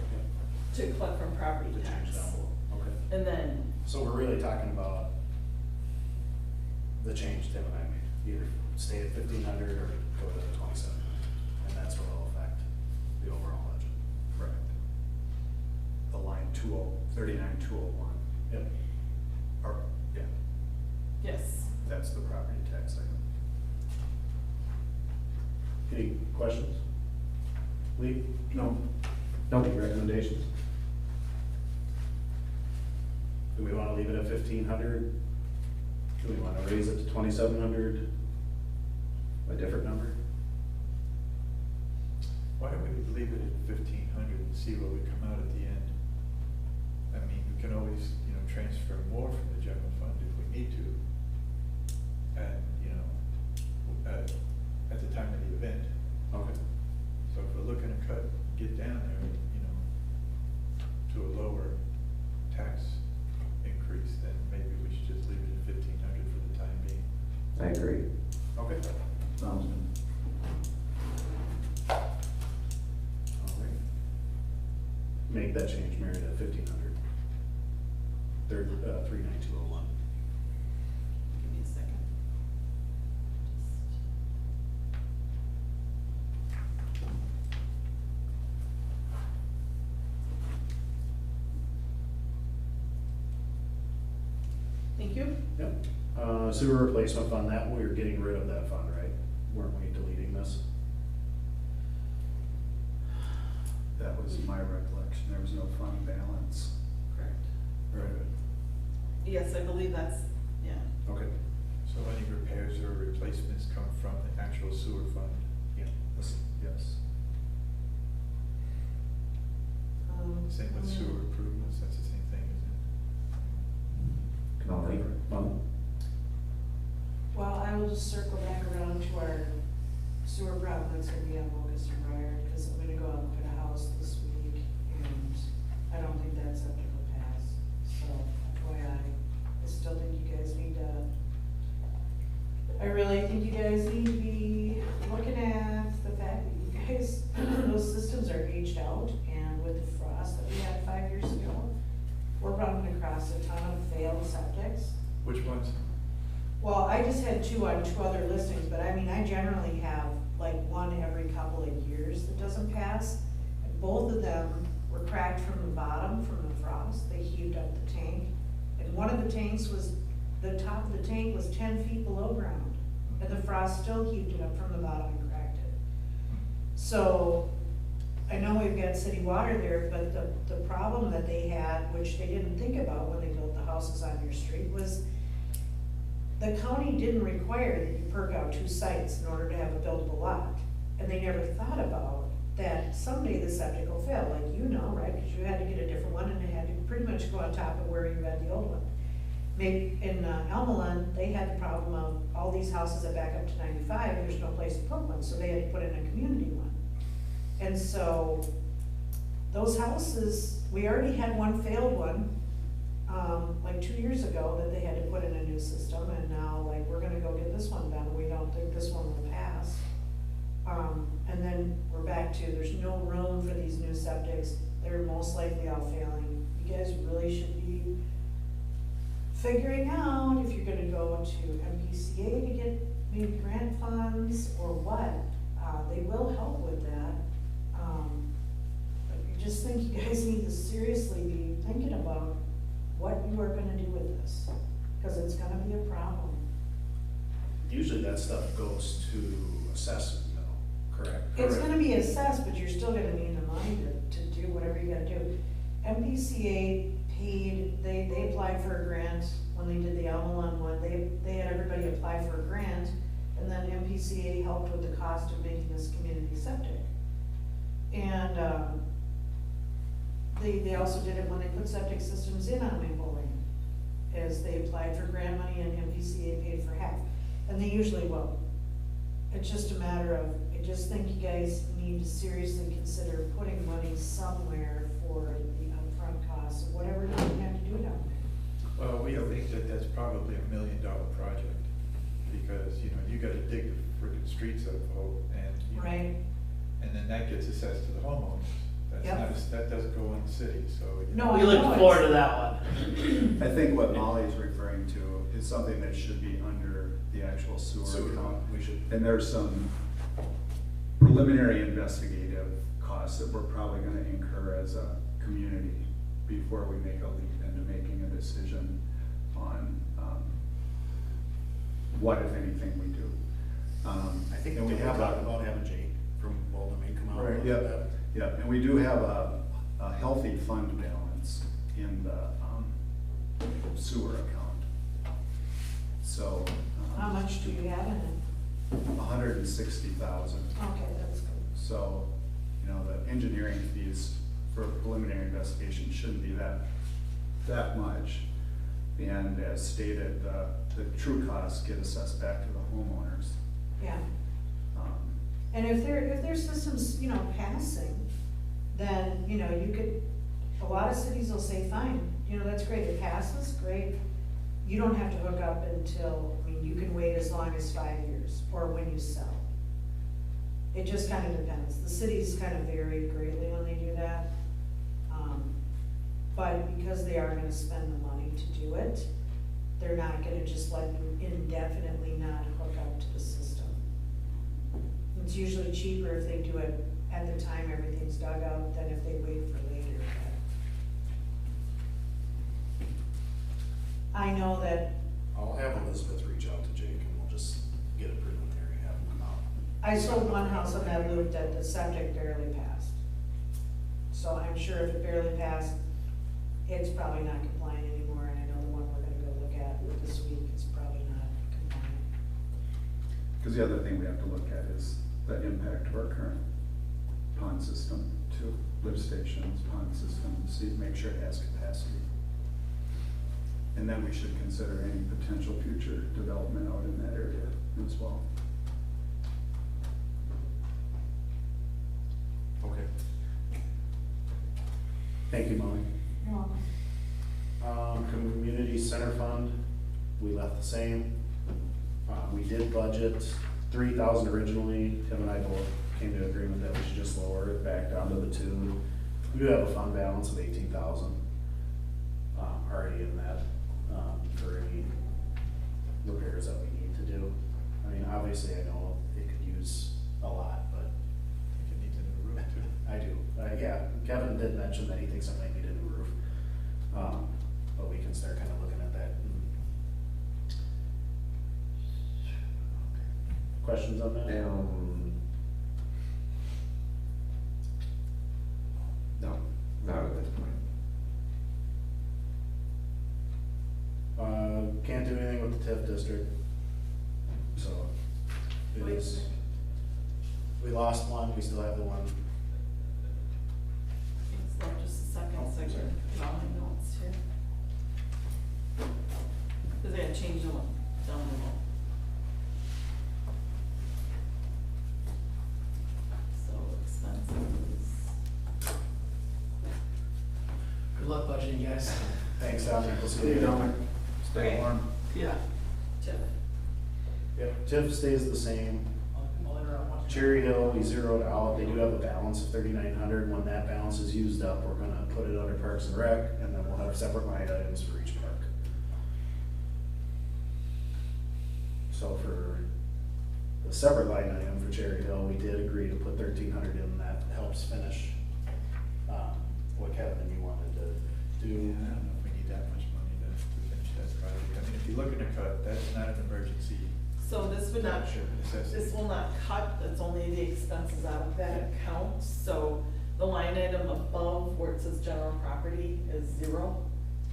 to collect from property To change tax. down below, okay. And then, So we're really talking about the change Tim and I made, either stay at 1,500 or go to 2,700, and that's what will affect the overall budget. Correct. The line 39,201, Yep. or, yeah, yes, that's the property tax item. Any questions? Lee? No. Any recommendations? Do we wanna leave it at 1,500? Do we wanna raise it to 2,700? A different number? Why don't we leave it at 1,500 and see what we come out at the end? I mean, we can always, transfer more from the general fund if we need to. And, at the time of the event. Okay. So if we're looking to get down there, to a lower tax increase, then maybe we should just leave it at 1,500 for the time being. I agree. Okay. Sounds good. All right. Make that change, Mary, to 1,500. 39201. give me a second. Thank you. Yep. Sewer replacement fund, that, we're getting rid of that fund, right? Weren't we deleting this? That was my recollection, there was no fund balance. Correct. Very good. Yes, I believe that's, yeah. Okay. So any repairs or replacements come from the actual sewer fund? Yeah. Yes. Same with sewer improvements, that's the same thing, isn't Can all leave? Well, Well, I will just circle back around to our sewer problem that's gonna be on Locust and Briar, because I'm gonna go out and put a house this week, and I don't think that septic will pass. So, FYI, I still think you guys need to, I really think you guys need to be looking at the fact that you guys, those systems are aged out, and with the frost that we had 5 years ago, we're running across a ton of failed septics. it? Which ones? Well, I just had two on 2 other listings, but I mean, I generally have like one every couple of years that doesn't pass. And both of them were cracked from the bottom from the frost, they heaved up the tank. And one of the tanks was, the top of the tank was 10 feet below ground, and the frost still heaved it up from the bottom and cracked it. So, I know we've got city water there, but the problem that they had, which they didn't think about when they built the houses on your street, was the county didn't require that you perk out 2 sites in order to have a buildable lot. And they never thought about that someday the septic will fail, like right? Because you had to get a different one and it had to pretty much go on top of where you had the old one. Maybe in Elmelin, they had the problem of all these houses that back up to 95, there's no place to put one, so they had to put in a community one. And so, those houses, we already had one failed one, like 2 years ago, that they had to put in a new system, and now, like, we're gonna go get this one done, we don't think this one will pass. And then we're back to, there's no room for these new septics, they're most likely all failing. You guys really should be figuring out if you're gonna go to MPCA to get maybe grant funds, or what. They will help with that. But I just think you guys need to seriously be thinking about what you are gonna do with this, because it's gonna be a problem. usually that stuff goes to assessment, though, correct? It's gonna be assessed, but you're still gonna need the money to do whatever you gotta do. MPCA paid, they applied for a grant when they did the Almalon one, they had everybody apply for a grant, and then MPCA helped with the cost of making this community septic. And, they also did it when they put septic systems in on Maple Lane, as they applied for grant money and MPCA paid for half, and they usually will. It's just a matter of, I just think you guys need need to seriously consider putting money somewhere for the upfront costs, or whatever you have to do down there. Well, we think that that's probably $1 million project, because, you know, you gotta dig the friggin' streets out of Hope, and, you know, Right? and then that gets assessed to the homeowners. That's Yep. not, that doesn't go on the city, so. you No, know. I We look know forward it's- to that one. I think what Molly's referring to is something that should be under the actual sewer Sewer, account. we should. And there's some preliminary investigative costs that we're probably gonna incur as a community before we make a leap into making a decision on, what, if anything, we do. I think and we we have have talked about having Jake from Bolden May come out. and Right, look at yep, that. yep, and we do have a healthy fund balance in the, sewer account. So, How much do you have in it? 160,000. Okay, that's good. So, you know, the engineering fees for preliminary investigation shouldn't be that much. And as stated, the true costs get assessed back to the homeowners. Yeah. Um, And if their system's, you know, passing, then, you know, you could, a lot of cities will say, fine, you know, that's great, it passes, great. You don't have to hook up until, I mean, you can wait as long as 5 years, or when you sell. It just kind of depends. The cities kind of vary greatly when they do that. But because they are gonna spend the money to do it, they're not gonna just let you indefinitely not hook up to the system. It's usually cheaper if they do it at the time everything's dug up than if they wait for later. I know that, I'll have Elizabeth reach out to Jake and we'll just get a preliminary, have him come out. I sold one house on that loop that the septic barely passed. So I'm sure if it barely passed, it's probably not compliant anymore, and I know the one we're gonna go look at this week is probably not compliant. Cause the other thing we have to look at is the impact of our current pond system to lift stations, pond system, see, make sure it has capacity. And then we should consider any potential future development out in that area as well. Okay. Thank you, Molly. You're welcome. Community center fund, we left the same. We did budget 3,000 originally. Tim and I both came to agreement that we should just lower it back down to the 2. We do have a fund balance of 18,000 already in that, for any repairs that we need to do. I mean, obviously, I know it could use a lot, but I think it needs a new roof too. I do. Yeah, Kevin did mention that he thinks it might need a new roof. But we can start kind of looking at that. Questions on that? No, not at this point. Can't do anything with the TIF district. So, it is, we lost one, we still have the one. Slow just a second, so I can get all my notes here. Cause I had changed them down the low. So expenses. Good luck budgeting, guys. Thanks, Dominic, we'll see you later. Stay warm. Yeah. Tip. Yep, TIF stays the same. I'll interrupt once. Cherry Hill, we zeroed out, they do have a balance of 3,900, when that balance is used up, we're gonna put it under Parks and Rec, and then we'll have separate line items for each park. So for the separate line item for Cherry Hill, we did agree to put 1,300 in, that helps finish, what Kevin and you wanted to Yeah, do. I don't know if we need that much money to finish that project. I mean, if you're looking to cut, that's not an emergency So this would not, necessity. this will not cut, that's only the expenses out of that account. So the line item above where it says general property is 0.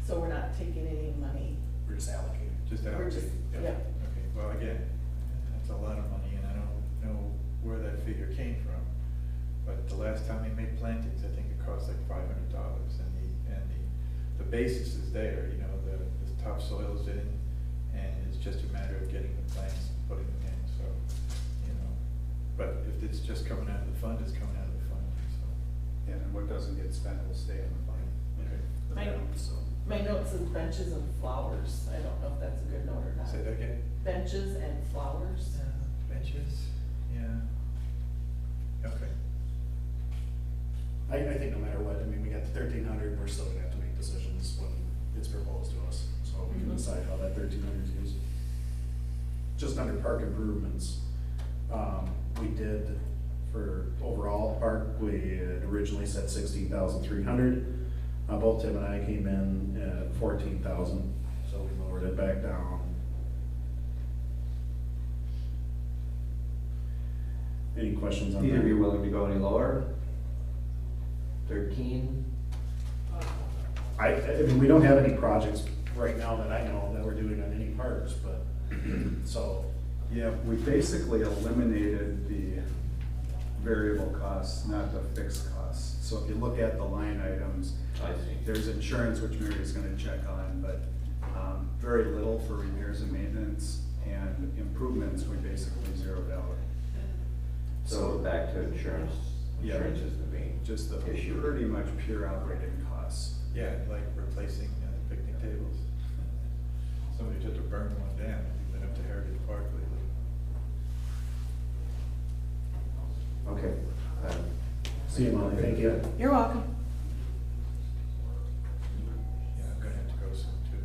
So we're not taking any money. We're just allocating. Just We're just, allocate. yeah. Okay, well, again, that's a lot of money, and I don't know where that figure came from. But the last time we made plantings, I think it cost like $500, and the basis is there, you know, the topsoil's in, and it's just a matter of getting the plants and putting them in, so, you know. But if it's just coming out of the fund, it's coming out of the fund, so. Yeah, and what doesn't get spent will stay in the fund. Okay. The Right. balance, so. My note says benches and flowers, I don't know if that's a good note or not. Say that again? Benches and flowers. Benches, yeah. Okay. I think no matter what, I mean, we got the 1,300, we're still gonna have to make decisions when it's proposed to us, so we can Mhm. decide how that 1,300 is used. Just under park improvements, we did, for overall park, we had originally said 16,300. Both Tim and I came in at 14,000, so we lowered it back down. Any questions on Either of you that? willing to go any lower? 13? I mean, we don't have any projects right now that I know that we're doing on any parks, but, so, Yeah, we basically eliminated the variable costs, not the fixed costs. So if you look at the line items, I see. there's insurance, which Mary is gonna check on, but, very little for repairs and maintenance, and improvements, we basically zeroed out. So back to insurance. Yeah. Insurance is the main Just the issue. pretty much pure operating costs. Yeah, like replacing picnic tables. Somebody just to burn one down, you've been up to Heritage Park lately. Okay. see you, Molly, thank you. You're welcome. Yeah, I'm gonna have to go soon too.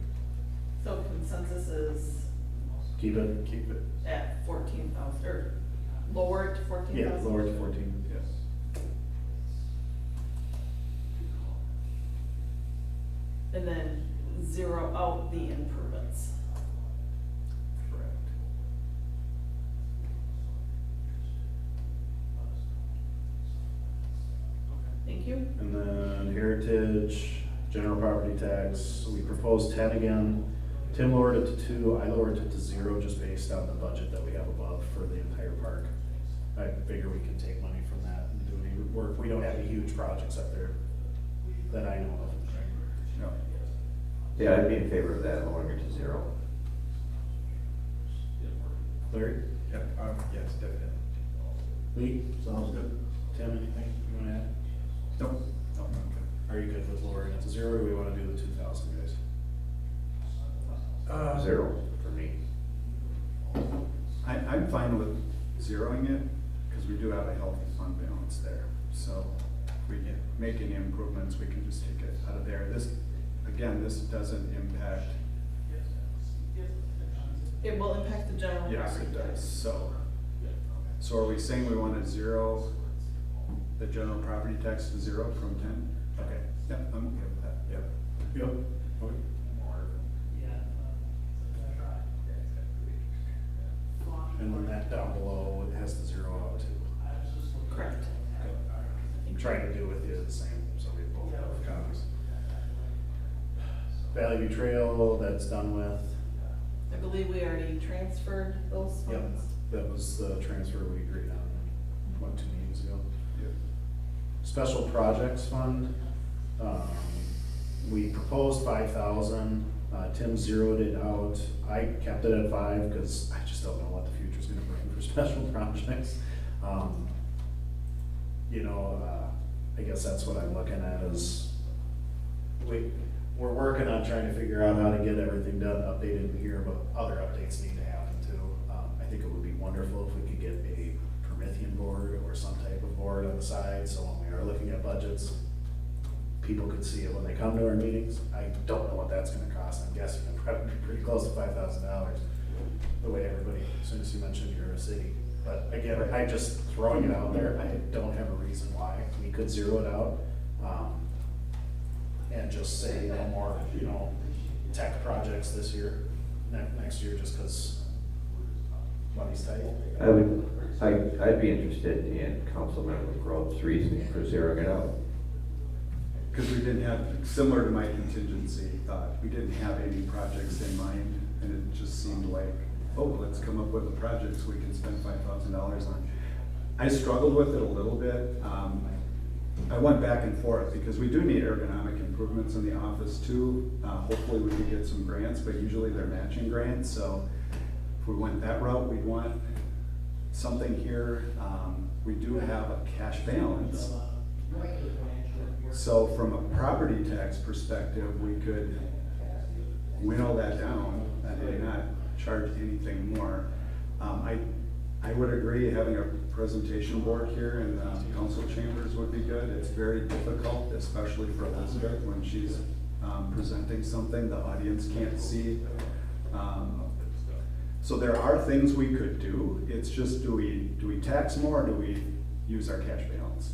So consensus is Keep it? Keep it. at 14,000, or lower to 14,000? Yeah, lower to 14. Yes. And then zero out the improvements. Correct. Thank you. And then heritage, general property tax, we proposed 10 again. Tim lowered it to 2, I lowered it to 0 just based on the budget that we have above for the entire park. I figure we can take money from that and do any work. We don't have any huge projects up there that I know of. No. Yeah, I'd be in favor of that, lowering it to 0. Larry? Yeah, yes, definitely. Lee? Sounds good. Tim, anything you wanna add? Nope. No, okay. Are you good with lowering it to 0, or do we wanna do the 2,000, guys? 0 for me. I'm fine with zeroing it, because we do have a healthy fund balance there. So if we make any improvements, we can just take it out of there. This, again, this doesn't impact. It will impact the general Yes, property it tax. does, so are we saying we want to zero the general property tax to 0 from 10? Okay, yep, I'm okay with that. Yep. Yep. Okay. And then that down below, it has to 0 out too. Correct. I'm trying to do with you the same, so we both have copies. Valley View Trail, that's done with. I believe we already transferred those Yep, funds. that was the transfer we agreed on, what, 2 meetings ago? Yep. Special Projects Fund, we proposed 5,000, Tim zeroed it out. I kept it at 5, because I just don't know what the future's gonna bring for special projects. You know, I guess that's what I'm looking at is, we're working on trying to figure out how to get everything done, updated in here, but other updates need to happen too. I think it would be wonderful if we could get a Promethean board or some type of board on the side, so when we are looking at budgets, people could see it when they come to our meetings. I don't know what that's gonna cost, I'm guessing it'd probably be pretty close to $5,000, the way everybody, as soon as you mentioned you're a city. But again, I just throwing it out there, I don't have a reason why, we could zero it out. And just say no more, you know, tech projects this year, next year, just cause money's tight. I'd be interested in Councilmember Grove's reasoning for zeroing it out. Because we didn't have, similar to my contingency thought, we didn't have any projects in mind, and it just seemed like, oh, let's come up with a project so we can spend $5,000 on. I struggled with it a little bit. I went back and forth, because we do need ergonomic improvements in the office too. Hopefully we could get some grants, but usually they're matching grants, so if we went that route, we'd want something here, we do have a cash balance. So from a property tax perspective, we could winnow that down and not charge anything more. I would agree, having a presentation board here in the council chambers would be good. It's very difficult, especially for Elizabeth, when she's presenting something the audience can't see. So there are things we could do. It's just, do we tax more, or do we use our cash balance?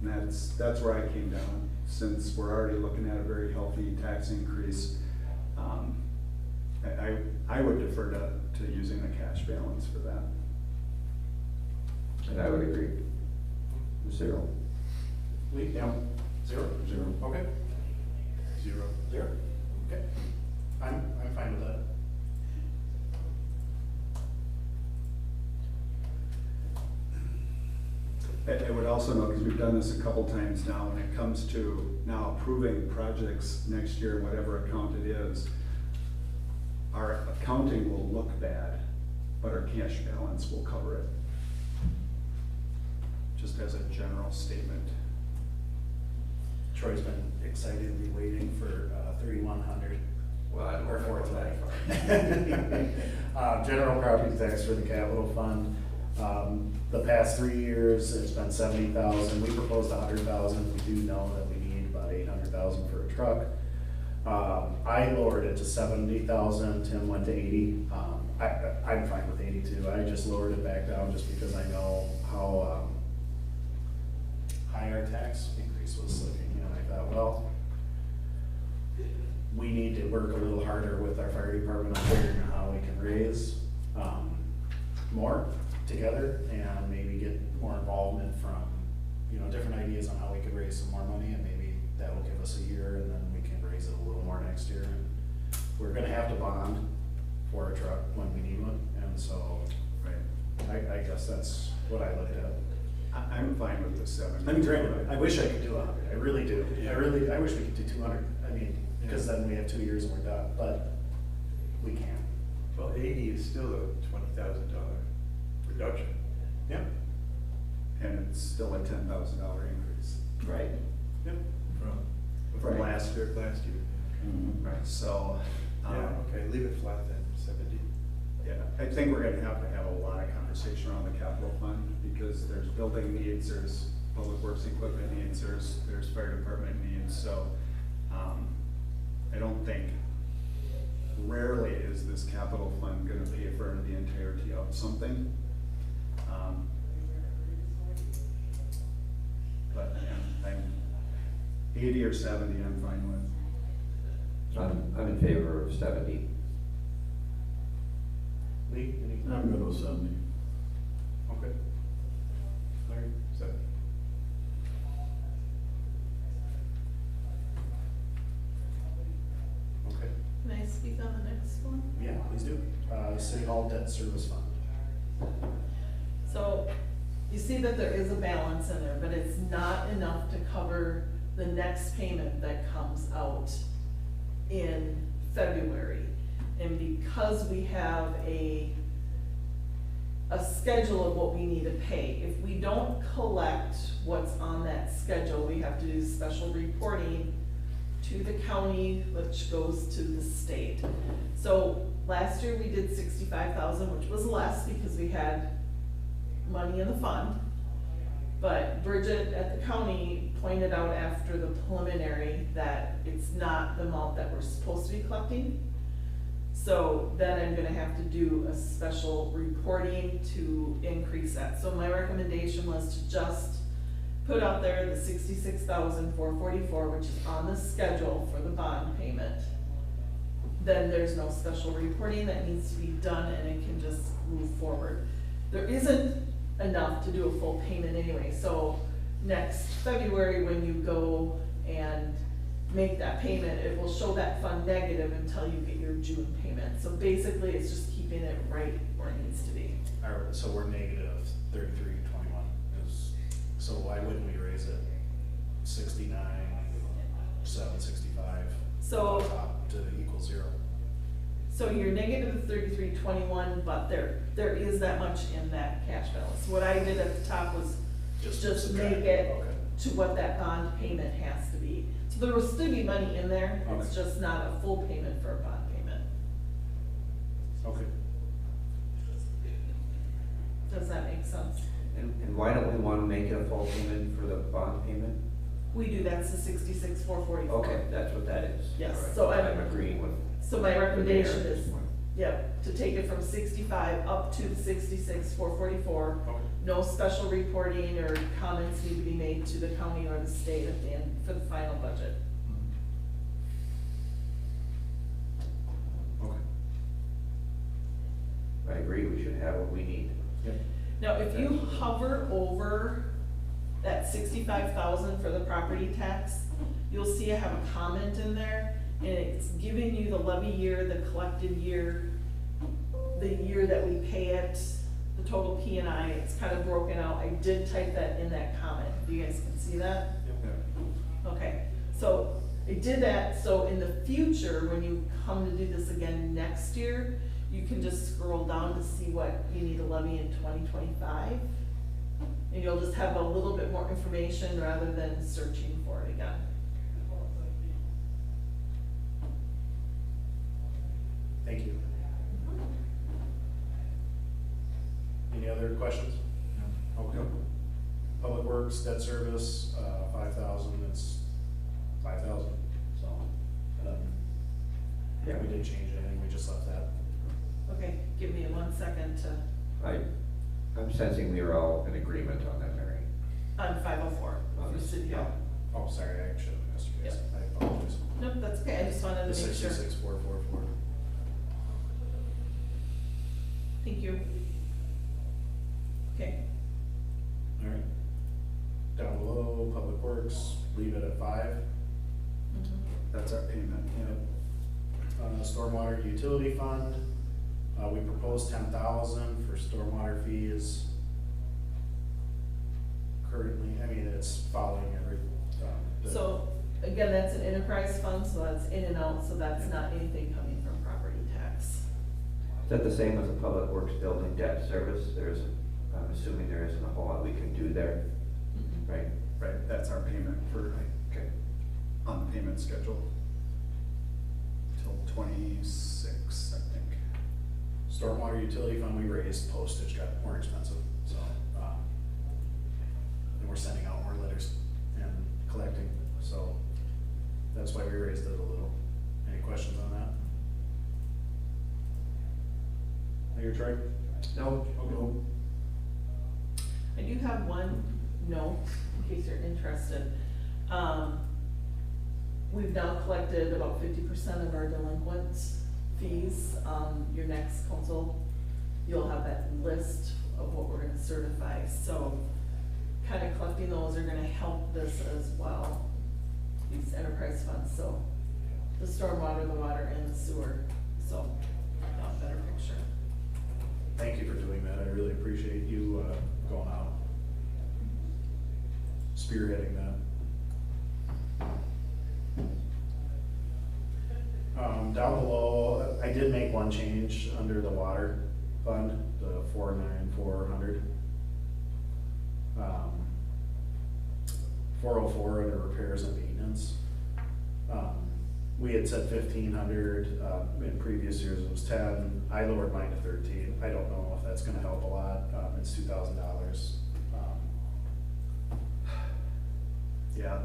And that's where I came down, since we're already looking at a very healthy tax increase. I would defer to using the cash balance for that. And I would agree. 0. Lee, yeah, 0? 0. Okay. 0. 0, okay. I'm fine with that. I would also note, because we've done this a couple times now, when it comes to now approving projects next year, whatever account it is, our accounting will look bad, but our cash balance will cover it. Just as a general statement. Troy's been excitedly waiting for 3,100. Well, I don't Or remember 4,000. General property tax for the capital fund. The past 3 years, it's been 70,000. We proposed 100,000. We do know that we need about 800,000 for a truck. I lowered it to 70,000. Tim went to 80. I'm fine with 82. I just lowered it back down just because I know how high our tax increase was looking. You know, I thought, well, we need to work a little harder with our fire department on figuring out how we can raise more together and maybe get more involvement from, you know, different ideas on how we could raise some more money, and maybe that'll give us a year and then we can raise it a little more next year. And we're gonna have to bond for a truck when we need one, and so I guess that's what I looked at. I'm fine with the 70. I mean, granted, I wish I could do 100, I really do. Yeah. I wish we could do 200, I mean, because then we have 2 years and we're done, but we can't. Well, 80 is still a $20,000 reduction. Yep. And it's still a $10,000 increase Right. Yep. from Right. last year. Last year. Right. So, Yeah, okay, leave it flat then, 70. yeah, I think we're gonna have a lot of conversation around the capital fund, because there's building needs, there's public works equipment needs, there's fire department needs, so, I don't think, rarely is this capital fund gonna pay for the entirety of something. But, yeah, I'm 80 or 70, I'm fine with. I'm in favor of 70. Lee, any? I'm good with 70. Okay. Larry, 70. Okay, Can I speak on the next one? yeah, please do. City Hall Debt Service Fund. So you see that there is a balance in there, but it's not enough to cover the next payment that comes out in February. And because we have a schedule of what we need to pay, if we don't collect what's on that schedule, we have to do special reporting to the county, which goes to the state. So last year we did 65,000, which was less because we had money in the fund. But Bridget at the county pointed out after the preliminary that it's not the amount that we're supposed to be collecting. So then I'm gonna have to do a special reporting to increase that. So my recommendation was to just put out there the 66,444, which is on the schedule for the bond payment. Then there's no special reporting that needs to be done, and it can just move forward. There isn't enough to do a full payment anyway, so next February when you go and make that payment, it will show that fund negative until you get your June payment. So basically, it's just keeping it right where it needs to be. So we're negative 3321. So why wouldn't we raise it 69, 765? So- Top to equal 0. So you're negative 3321, but there is that much in that cash balance. What I did at the top was just subtract make it, it okay. to what that bond payment has to be. So there will still be money in there, it's Okay. just not a full payment for a bond payment. Okay. Does that make sense? And why don't we want to make it a full payment for the bond payment? We do, that's the 66,444. Okay, that's what that is. Yes, All right. so I'm- I'm agreeing with. So my recommendation the mayor. is, yep, to take it from 65 up to the 66,444. Okay. No special reporting or comments need to be made to the county or the state at the end for the final budget. Okay. I agree, we should have what we need. Yep. Now, if you hover over that 65,000 for the property tax, you'll see I have a comment in there, and it's giving you the levy year, the collected year, the year that we pay it, the total P and I, it's kind of broken out. I did type that in that comment. You guys can see that? Okay, so I did that, so in the future, when you come to do this again next year, you can just scroll down to see what you need to levy in 2025. And you'll just have a little bit more information rather than searching for it again. Thank you. Any other questions? No. Okay. Public Works, debt service, 5,000, it's 5,000, so, yeah, we didn't change anything, we just left that. Okay, give me 1 second to, I'm sensing we are all in agreement on that, Mary. on 504, On for this, City yeah. Hall. Oh, sorry, I should have asked you guys, I apologize. Nope, that's okay, I just wanted The to make sure. 66,444. Thank you. Okay, All right. Down below, Public Works, leave it at 5. mhm. That's our payment, yeah. Stormwater utility fund, we proposed 10,000 for stormwater fees. Currently, I mean, it's following every, So, again, that's an enterprise fund, so that's in and out, so that's not anything coming from property tax. Is that the same with the Public Works building debt service? I'm assuming there isn't a whole lot we can do there, Mhm. right? Right, that's our payment for, Okay. on the payment schedule. Till 26, I think. stormwater utility fund, we raised, postage got more expensive, so, and we're sending out more letters and collecting, so that's why we raised it a little. Any questions on that? Mayor Troy? No, Okay. I do have one note, in case you're interested. We've now collected about 50% of our delinquent fees. Your next council, you'll have that list of what we're gonna certify, so kind of collecting those are gonna help this as well, these enterprise funds, so the stormwater, the water, and the sewer, so, now a better picture. Thank you for doing that, I really appreciate you, going out, spearheading that. Down below, I did make one change under the water fund, the 49400. 404 under repairs and maintenance. We had said 1,500, in previous years it was 10, I lowered mine to 13, I don't know if that's gonna help a lot, it's $2,000. Yeah,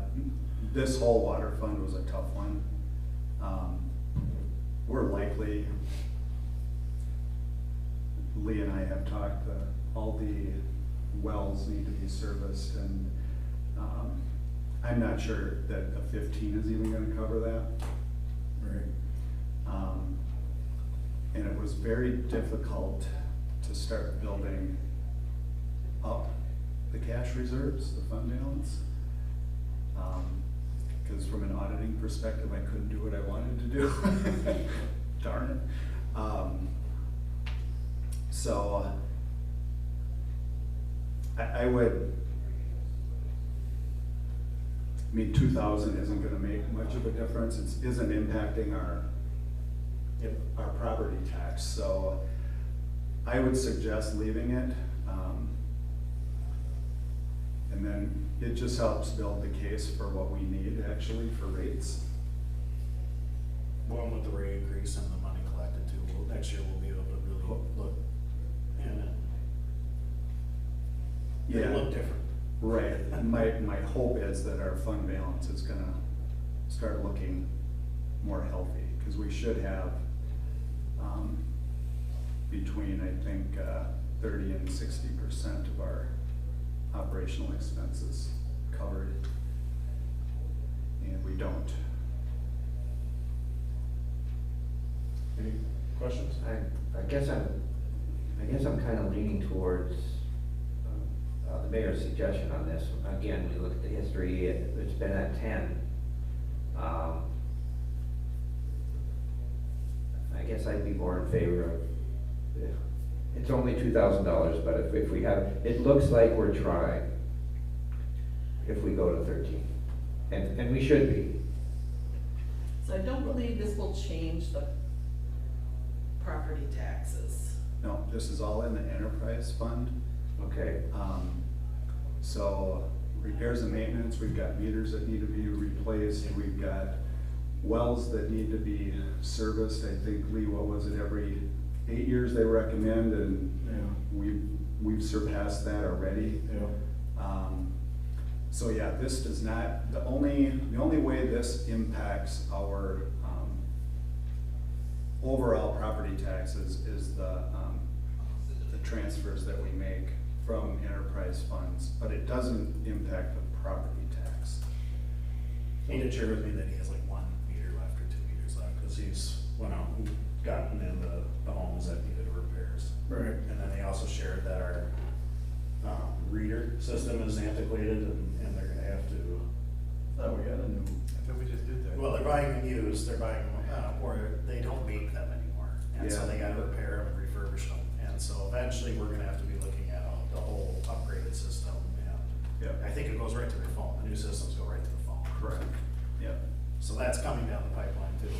this whole water fund was a tough one. We're likely, Lee and I have talked, all the wells need to be serviced, and I'm not sure that a 15 is even gonna cover that. Right. And it was very difficult to start building up the cash reserves, the fund balance. Because from an auditing perspective, I couldn't do what I wanted to do. Darn it. So I would, I mean, 2,000 isn't gonna make much of a difference. It isn't impacting our our property tax, so I would suggest leaving it. And then it just helps build the case for what we need actually for rates. Well, with the rate increase and the money collected too, next year we'll be able to really look in it. It'll look different. Right, my hope is that our fund balance is gonna start looking more healthy, because we should have, between, I think, 30 and 60% of our operational expenses covered, and we don't. Any questions? I guess I'm kind of leaning towards the mayor's suggestion on this. Again, we look at the history, it's been at 10. I guess I'd be more in favor of, it's only $2,000, but if we have, it looks like we're trying if we go to 13, and we should be. So I don't believe this will change the property taxes. No, this is all in the enterprise fund. Okay. So repairs and maintenance, we've got meters that need to be replaced, we've got wells that need to be serviced. I think, Lee, what was it, every 8 years they recommend, and we've surpassed that already. So yeah, this does not, the only way this impacts our overall property taxes is the transfers that we make from enterprise funds, but it doesn't impact the property tax. He did share with me that he has like 1 meter left or 2 meters left, because he's went out and gotten in the homes that needed repairs. Right. And then they also shared that our reader system is antiquated, and they're gonna have to, Oh, we got a new. I thought we just did that. well, they're buying them used, they're buying them, or they don't make them anymore. And so Yeah. they gotta repair them and refurbish them. And so eventually, we're gonna have to be looking at the whole upgraded system. And Yep. I think it goes right to their phone. The new systems go right to the phone. Correct. Yep. So that's coming down the pipeline too.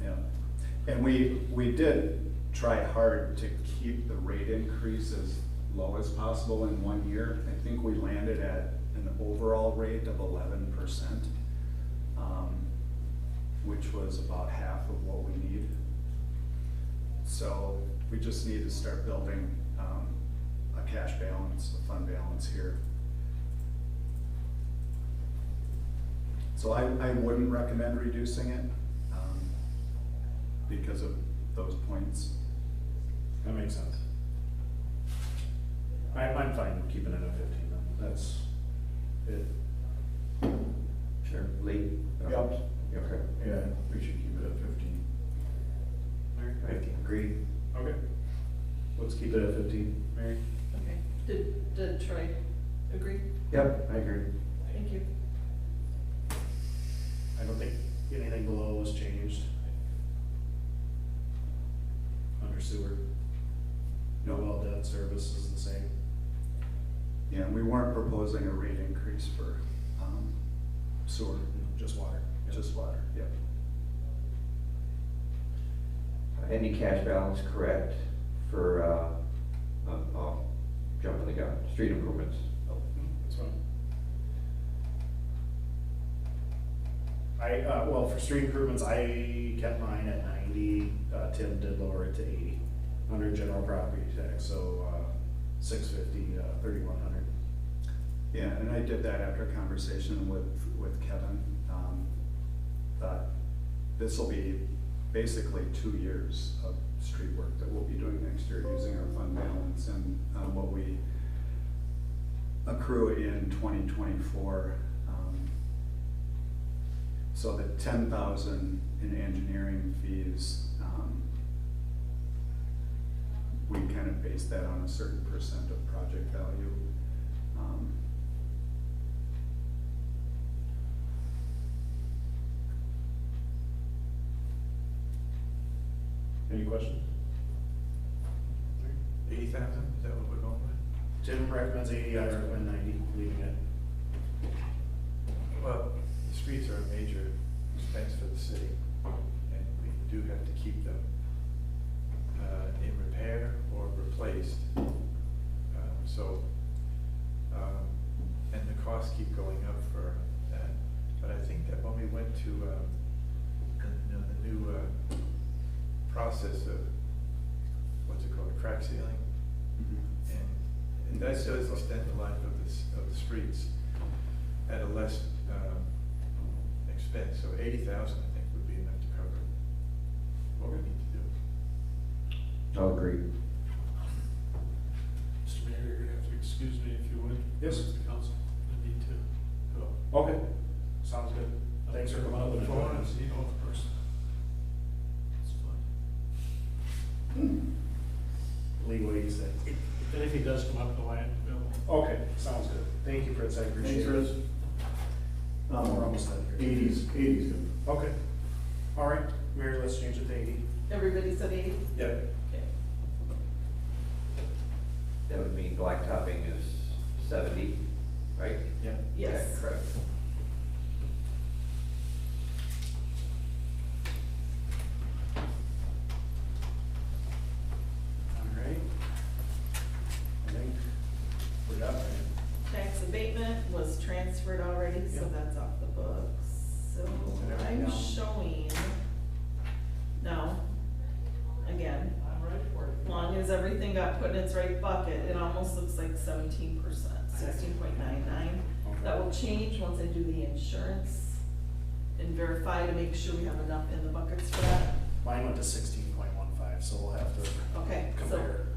Yeah, and we did try hard to keep the rate increase as low as possible in 1 year. I think we landed at an overall rate of 11%, which was about half of what we need. So we just need to start building a cash balance, a fund balance here. So I wouldn't recommend reducing it because of those points. That makes sense. I'm fine keeping it at 15 then. That's it. Sure. Lee? Yep. Okay. Yeah, we should keep it at 15. Right, agreed. Okay. Let's keep it at 15, Mary. Okay. Did Troy agree? Yep, I agree. Thank you. I don't think anything below was changed. Under sewer. No well debt service is the same. Yeah, and we weren't proposing a rate increase for sewer, Just water. just water, yep. Any cash balance correct for, oh, jumping the gun, street improvements? Oh, that's fine. Well, for street improvements, I kept mine at 90, Tim did lower it to 80, under general property tax, so, 650, 3,100. Yeah, and I did that after a conversation with Kevin. Thought this will be basically 2 years of street work that we'll be doing next year using our fund balance and what we accrue in 2024. So the 10,000 in engineering fees, we kind of base that on a certain percent of project value. Any questions? 80,000, is that what we're going with? Tim recommends 80, I recommend 90, leaving it. Well, the streets are a major expense for the city, and we do have to keep them process of, what's it called, crack sealing. And that does extend the life of the streets at a less, expense, so 80,000, I think, would be enough to cover what we need to do. I'll agree. Mr. Mayor, you're gonna have to excuse me if you would. Yes. The council, I need to go. Okay, sounds good. Thanks for coming up on and the phone joining and us. see you in person. It's fun. Lee, what do you say? If anything does come up, the land available. Okay, sounds good. Thank you, Fritz, I appreciate it. Thanks, Chris. We're almost done here. 80's good. Okay, all right, Mary, let's change it to 80. Everybody said 80? Yep. Okay. That would mean blacktopping is 70, right? Yep. Yes. Yeah, correct. All right. I think we're done, right? Tax abatement was transferred already, so Yep. that's off the books. So And everything I'm down. showing, now, again, as long as everything got put in its right bucket, it almost looks like 17%, 16.99. That will change once I do the insurance and verify to make sure we have enough in the buckets for that. Mine went to 16.15, so we'll have to Okay, so, compare.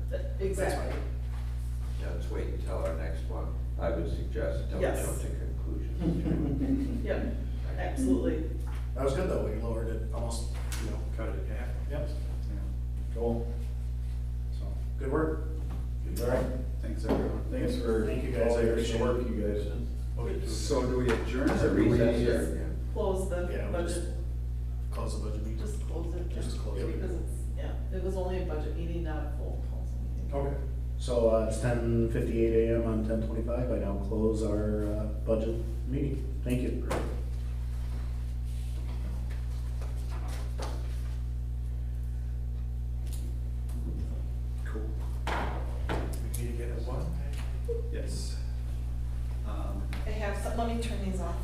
exactly. That's Yeah, let's wait until our next one. I would suggest until we Yes. jump to conclusions. Yep, absolutely. That was good though, we lowered it almost, Cut it in half. Yep. Yeah. Cool. So, good work. All right. Thanks, everyone. Thanks for Thank you, guys. all I the appreciate extra it. work, you guys. Motion to So do we adjourn? Is it or do we- recess or? Just close the Yeah, we'll just budget, close the budget meeting. just close it. Just close it. Because it's, yeah, it was only a budget meeting, not a full council meeting. Okay. So, it's 10:58 a.m. on 10:25. I now close our, budget meeting. Thank you. Cool. We meet again at 1? Yes. I have some, let me turn these off.